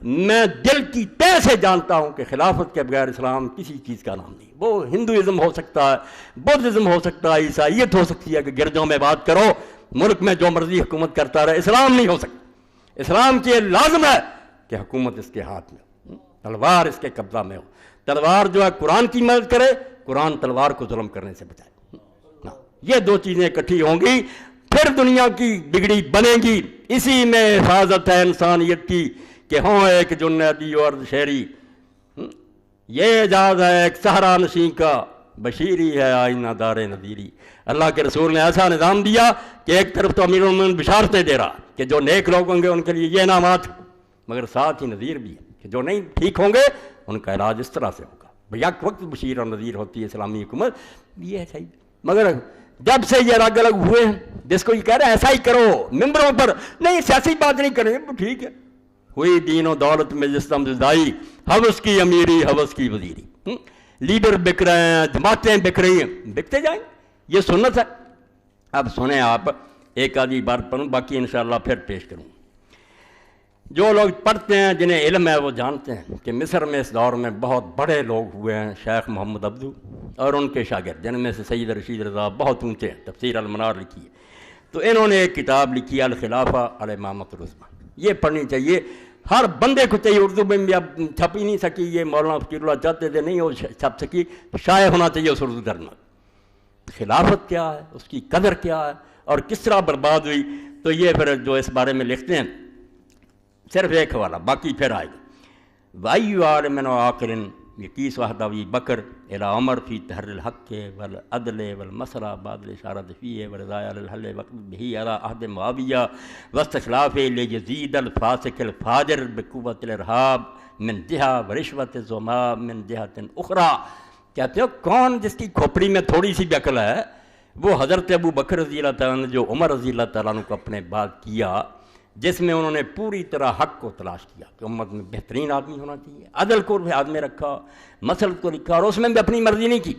میں دل کی تہ سے جانتا ہوں کہ خلافت کے بغیر اسلام کسی چیز کا نام نہیں۔ وہ ہندوازم ہو سکتا ہے، بدھزم ہو سکتا ہے، عیسائیت ہو سکتی ہے کہ گرجوں میں بات کرو، ملک میں جو مرضی حکومت کرتا رہے، اسلام نہیں ہو سکتا۔ اسلام کی لازم ہے کہ حکومت اس کے ہاتھ میں ہو، تلوار اس کے قبضہ میں ہو، تلوار جو ہے قرآن کی مدد کرے، قرآن تلوار کو ظلم کرنے سے بچائے۔ یہ 2 چیزیں اکٹھی ہوں گی پھر دنیا کی بگڑی بنے گی۔ اسی میں حفاظت ہے انسانیت کی کہ ہوں ایک جنیدی اور شہری، یہ اعجاز ہے ایک صحرا نشین کا، بشیری ہے آئینہ دار نذیری۔ اللہ کے رسول نے ایسا نظام دیا کہ ایک طرف تو امیر المومنین بشارتیں دے رہا کہ جو نیک لوگ ہوں گے ان کے لیے یہ انعامات، مگر ساتھ ہی نذیر بھی ہے کہ جو نہیں ٹھیک ہوں گے ان کا علاج اس طرح سے ہوگا۔ یک وقت بشیر اور نذیر ہوتی ہے اسلامی حکومت، یہ ہے صحیح۔ مگر جب سے یہ الگ الگ ہوئے ہیں، جس کو یہ کہہ رہے ہیں ایسا ہی کرو ممبروں پر، نہیں سیاسی بات نہیں کریں گے، ٹھیک ہے، ہوئی دین و دولت میں جس طرح زدائی، حوث کی امیری حوث کی وزیری، لیڈر بک رہے ہیں، جماعتیں بک رہی ہیں، بکتے جائیں، یہ سنت ہے۔ اب سنیں آپ ایک آدھی بار پڑھوں، باقی انشاءاللہ پھر پیش کروں۔ جو لوگ پڑھتے ہیں جنہیں علم ہے وہ جانتے ہیں کہ مصر میں اس دور میں بہت بڑے لوگ ہوئے ہیں، شیخ محمد عبدو اور ان کے شاگرد، جن میں سے سید رشید رضا بہت اونچے ہیں، تفسیر المنار لکھی ہے، تو انہوں نے ایک کتاب لکھی الخلافہ الامامۃ العظمیٰ، یہ پڑھنی چاہیے ہر بندے کو چاہیے، اردو میں بھی اب چھپ ہی نہیں سکی، یہ مولانا فقیر اللہ چاہتے تھے نہیں وہ چھپ سکی، شائع ہونا چاہیے اس اردو درنا۔ خلافت کیا ہے، اس کی قدر کیا ہے اور کس طرح برباد ہوئی، تو یہ پھر جو اس بارے میں لکھتے ہیں، صرف ایک حوالہ باقی پھر آئے گا۔ وَأَيُّ عَالِمٍ وَعَاقِلٍ يَقِيسُ عَهْدَ أَبِي بَكْرٍ إِلَىٰ عُمَرَ فِي تَحْرِيرِ الْحَقِّ وَالْعَدْلِ وَالْمَسْرَةِ بَعْدَ الْإِشَارَةِ فِيهِ وَالرِّضَاءِ عَلَى الْحَلِّ وَقْتِ بِهِ عَلَىٰ عَهْدِ مُعَاوِيَةَ وَاسْتِخْلَافِهِ لِيَزِيدَ الْفَاسِقَ الْفَاجِرَ بِقُوَّةِ الْإِرْهَابِ مِنْ جِهَةٍ وَرِشْوَةِ الزُّمَاءِ مِنْ جِهَةٍ أُخْرَىٰ۔ کہتے ہو کون جس کی کھوپڑی میں تھوڑی سی بھی عقل ہے، وہ حضرت ابو بکر رضی اللہ تعالیٰ نے جو عمر رضی اللہ تعالیٰ عنہ کو اپنے بعد کیا، جس میں انہوں نے پوری طرح حق کو تلاش کیا کہ امت میں بہترین آدمی ہونا چاہیے، عدل کو ہاتھ میں رکھا، مسلک کو لکھا، اور اس میں بھی اپنی مرضی نہیں کی،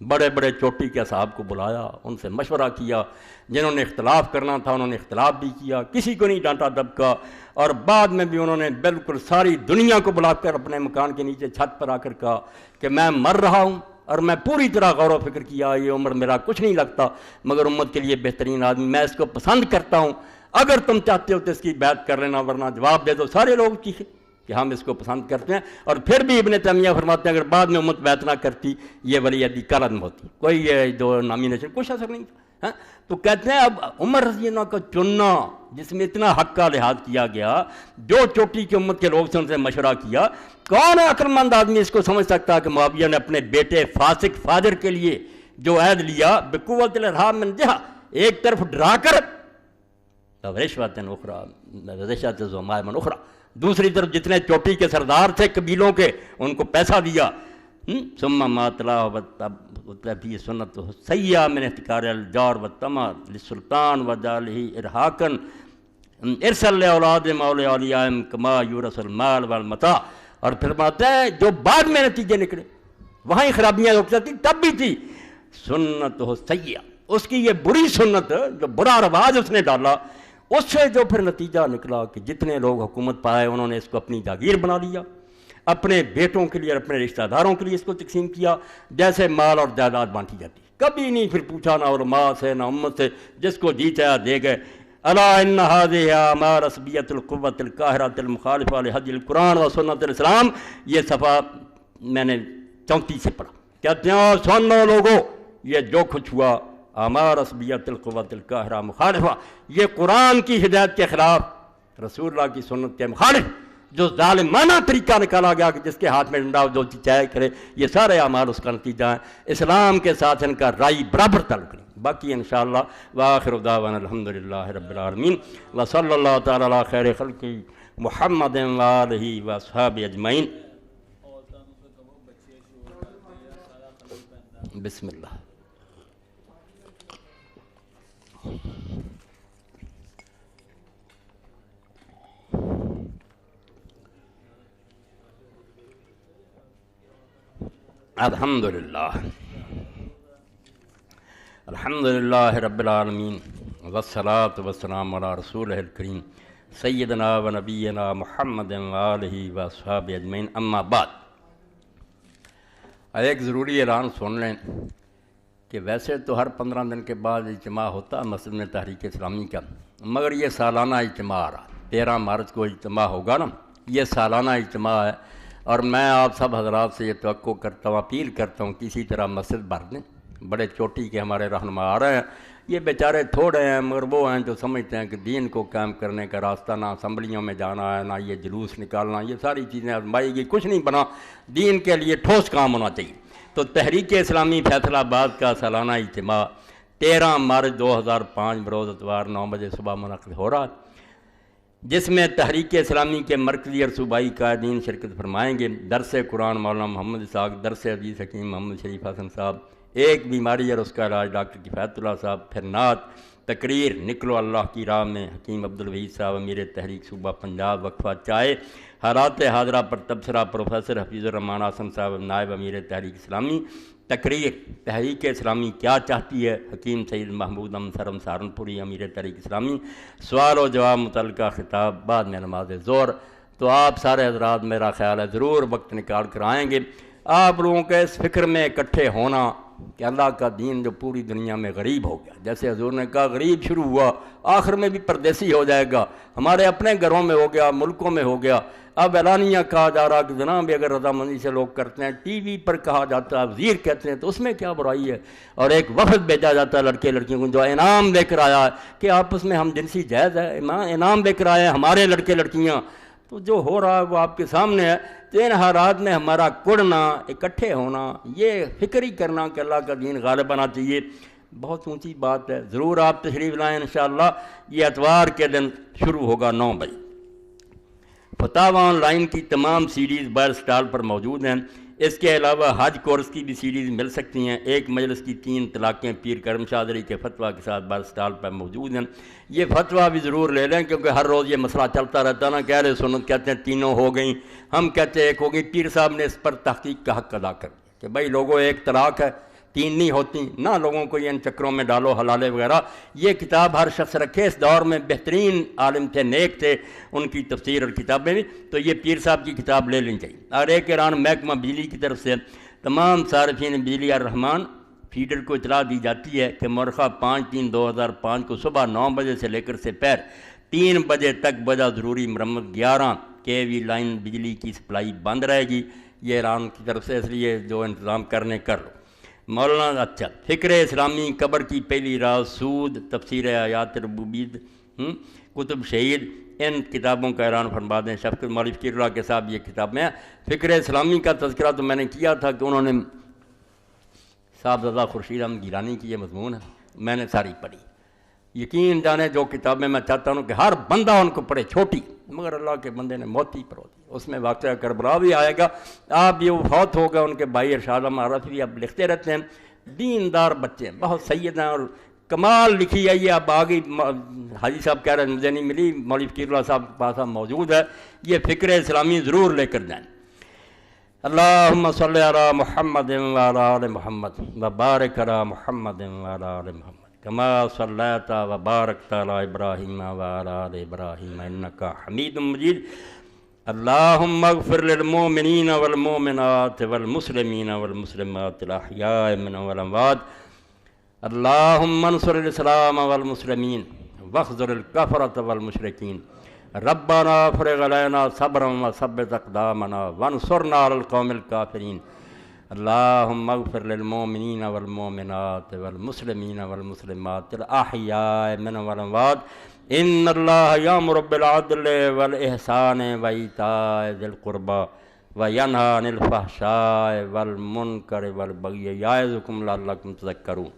بڑے بڑے چوٹی کے اصحاب کو بلایا، ان سے مشورہ کیا، جنہوں نے اختلاف کرنا تھا انہوں نے اختلاف بھی کیا، کسی کو نہیں ڈانٹا دبکا، اور بعد میں بھی انہوں نے بالکل ساری دنیا کو بلا کر اپنے مکان کے نیچے چھت پر آ کر کہا کہ میں مر رہا ہوں، اور میں پوری طرح غور و فکر کیا، یہ عمر میرا کچھ نہیں لگتا مگر امت کے لیے بہترین آدمی، میں اس کو پسند کرتا ہوں، اگر تم چاہتے ہو تو اس کی بیعت کر لینا، ورنہ جواب دے دو۔ سارے لوگ چیخے کہ ہم اس کو پسند کرتے ہیں، اور پھر بھی ابن تیمیہ فرماتے ہیں اگر بعد میں امت بیعت نہ کرتی یہ ولی عہدی کل عدم ہوتی، کوئی یہ دو نامینیشن کچھ اثر نہیں تھا۔ تو کہتے ہیں اب عمر رضی اللہ کا چننا جس میں اتنا حق کا لحاظ کیا گیا، جو چوٹی کی امت کے لوگ سے ان سے مشورہ کیا، کون عقل مند آدمی اس کو سمجھ سکتا کہ معاویہ نے اپنے بیٹے فاسق فاجر کے لیے جو عہد لیا بقوت الارحام من جہہ، ایک طرف ڈرا کر رشوت اخرى رشوت زمائم اخرى، دوسری طرف جتنے چوٹی کے سردار تھے قبیلوں کے ان کو پیسہ دیا، ثم ما تلا فی سنت سیئہ من احتکار الجار والطمع للسلطان وجعلہ ارہاقا ارسل لاولاد مولی اولیائم کما یورث المال والمتاع، اور پھر بات ہے جو بعد میں نتیجے نکلے وہاں ہی خرابیاں رک جاتی، تب بھی تھی سنت سیئہ، اس کی یہ بری سنت جو برا رواج اس نے ڈالا، اس سے جو پھر نتیجہ نکلا کہ جتنے لوگ حکومت پائے انہوں نے اس کو اپنی جاگیر بنا لیا، اپنے بیٹوں کے لیے اور اپنے رشتہ داروں کے لیے اس کو تقسیم کیا جیسے مال اور جائیداد بانٹی جاتی، کبھی نہیں پھر پوچھا نہ علماء سے نہ امت سے، جس کو جی چاہا دے گئے۔ الا ان هذه اعمار عصبیت القوت القاہرۃ المخالفہ لہدی القرآن و سنت الاسلام، یہ صفحہ میں نے 34 سے پڑھا، کہتے ہیں سن لو لوگوں یہ جو کچھ ہوا اعمار عصبیت القوت القاہرہ مخالفہ، یہ قرآن کی ہدایت کے خلاف، رسول اللہ کی سنت کے مخالف جو ظالمانہ طریقہ نکالا گیا کہ جس کے ہاتھ میں ڈنڈا جو چاہے کرے، یہ سارے اعمال اس کا نتیجہ ہیں، اسلام کے ساتھ ان کا رائی برابر تعلق نہیں۔ باقی انشاءاللہ وآخر دعوانا الحمدللہ رب العالمین وصلی اللہ تعالی علی خیر خلق محمد وآلہ واصحابہ اجمعین۔ بسم اللہ۔ الحمدللہ الحمدللہ رب العالمین والصلاة والسلام علی رسولہ الکریم سیدنا و نبینا محمد وآلہ واصحابہ اجمعین، اما بعد۔ ایک ضروری اعلان سن لیں کہ ویسے تو ہر 15 دن کے بعد اجتماع ہوتا مسجد میں تحریک اسلامی کا، مگر یہ سالانہ اجتماع آ رہا، 13 مارچ کو اجتماع ہوگا نا، یہ سالانہ اجتماع ہے، اور میں آپ سب حضرات سے یہ توقع کرتا ہوں، اپیل کرتا ہوں کسی طرح مسجد بھر دیں، بڑے چوٹی کے ہمارے رہنما آ رہے ہیں، یہ بیچارے تھوڑے ہیں مگر وہ ہیں جو سمجھتے ہیں کہ دین کو قائم کرنے کا راستہ نہ اسمبلیوں میں جانا ہے، نہ یہ جلوس نکالنا، یہ ساری چیزیں آزمائی گئی، کچھ نہیں بنا، دین کے لیے ٹھوس کام ہونا چاہیے۔ تو تحریک اسلامی فیصل آباد کا سالانہ اجتماع 13 مارچ 2005 بروز اتوار 9 بجے صبح منعقد ہو رہا ہے، جس میں تحریک اسلامی کے مرکزی اور صوبائی قائدین شرکت فرمائیں گے۔ درس قرآن مولانا محمد اسحاق، درس عزیز حکیم محمد شریف حسن صاحب، ایک بیماری اور اس کا علاج ڈاکٹر کفایت اللہ صاحب، پھر نعت، تقریر نکلو اللہ کی راہ میں حکیم عبدالوحید صاحب امیر تحریک صوبہ پنجاب، وقفہ چائے، حالات حاضرہ پر تبصرہ پروفیسر حفیظ الرحمان حسن صاحب نائب امیر تحریک اسلامی، تقریر تحریک اسلامی کیا چاہتی ہے حکیم سید محمود امسرم سہارنپوری امیر تحریک اسلامی، سوال و جواب متعلقہ خطاب بعد میں نماز ظہر۔ تو آپ سارے حضرات میرا خیال ہے ضرور وقت نکال کر آئیں گے۔ آپ لوگوں کے اس فکر میں اکٹھے ہونا کہ اللہ کا دین جو پوری دنیا میں غریب ہو گیا، جیسے حضور نے کہا غریب شروع ہوا آخر میں بھی پردیسی ہو جائے گا، ہمارے اپنے گھروں میں ہو گیا، ملکوں میں ہو گیا، اب اعلانیہ کہا جا رہا کہ جناب بھی اگر رضامندی سے لوگ کرتے ہیں، ٹی وی پر کہا جاتا ہے، وزیر کہتے ہیں، تو اس میں کیا برائی ہے؟ اور ایک وفد بھیجا جاتا ہے لڑکے لڑکیوں کو جو انعام لے کر آیا ہے کہ آپس میں ہم جنسی جائز ہے، انعام لے کر آئے ہیں ہمارے لڑکے لڑکیاں، تو جو ہو رہا ہے وہ آپ کے سامنے ہے۔ تو ان حالات میں ہمارا کڑنا، اکٹھے ہونا، یہ فکر ہی کرنا کہ اللہ کا دین غالب آنا چاہیے، بہت اونچی بات ہے۔ ضرور آپ تشریف لائیں انشاءاللہ۔ یہ اتوار کے دن شروع ہوگا 9 بجے۔ فتاوی آن لائن کی تمام سیریز بائر سٹال پر موجود ہیں، اس کے علاوہ حج کورس کی بھی سیریز مل سکتی ہیں۔ ایک مجلس کی 3 طلاقیں پیر کرم شاہدری کے فتویٰ کے ساتھ بائر سٹال پر موجود ہیں۔ یہ فتویٰ بھی ضرور لے لیں کیونکہ ہر روز یہ مسئلہ چلتا رہتا ہے نا کہ اہل سنت کہتے ہیں 3 ہو گئیں، ہم کہتے ہیں 1 ہو گئی، پیر صاحب نے اس پر تحقیق کا حق ادا کر دیا کہ بھائی لوگوں 1 طلاق ہے، 3 نہیں ہوتی، نہ لوگوں کو یہ ان چکروں میں ڈالو حلالے وغیرہ۔ یہ کتاب ہر شخص رکھے، اس دور میں بہترین عالم تھے، نیک تھے، ان کی تفسیر اور کتابیں بھی، تو یہ پیر صاحب کی کتاب لے لینی چاہیے۔ اور ایک اعلان محکمہ بجلی کی طرف سے تمام صارفین بجلی الرحمان فیڈر کو اطلاع دی جاتی ہے کہ مورخہ 5/3/2005 کو صبح 9 بجے سے لے کر سپہر 3 بجے تک بجا ضروری مرمت 11 KV لائن بجلی کی سپلائی بند رہے گی۔ یہ ایران کی طرف سے، اس لیے جو انتظام کرنے کر لو۔ مولانا اچھا فکر اسلامی، قبر کی پہلی راز، سود، تفسیر آیات ربوبیت، کتب شہید، ان کتابوں کا اعلان فرما دیں۔ شفقت مولوی فقیر اللہ کے صاحب یہ کتاب میں فکر اسلامی کا تذکرہ تو میں نے کیا تھا کہ انہوں نے صاحبزادہ خورشید احمد گیلانی کی یہ مضمون ہے، میں نے ساری پڑھی۔ یقین جانے جو کتابیں میں چاہتا ہوں کہ ہر بندہ ان کو پڑھے، چھوٹی، مگر اللہ کے بندے نے موتی پرو دی۔ اس میں واقعہ کربلا بھی آئے گا، آپ یہ فوت ہو گئے، ان کے بھائی ارشاد احمد عرفی اب لکھتے رہتے ہیں، دیندار بچے ہیں، بہت سید ہیں اور کمال لکھی ہے یہ۔ اب آگئی حاجی صاحب کہہ رہے ہیں مجھے نہیں ملی، مولوی فقیر اللہ صاحب کے پاس اب موجود ہے، یہ فکر اسلامی ضرور لے کر جائیں۔ اللہم صلی علی محمد وعلی آل محمد وبارک علی محمد وعلی آل محمد کما صلیت وبارکت علی ابراہیم وعلی آل ابراہیم انک حمید مجید۔ اللہم اغفر للمؤمنین والمؤمنات والمسلمین والمسلمات الاحیاء منهم والاموات۔ اللہم انصر الاسلام والمسلمین واخذل الکفرۃ والمشرکین۔ ربنا افرغ علینا صبرا وثبت اقدامنا وانصرنا علی القوم الکافرین۔ اللہم اغفر للمؤمنین والمؤمنات والمسلمین والمسلمات الاحیاء منهم والاموات۔ ان اللہ یامر بالعدل والاحسان وایتاء ذی القربى وینہی عن الفحشاء والمنکر والبغی یعظکم لعلکم تذکرون۔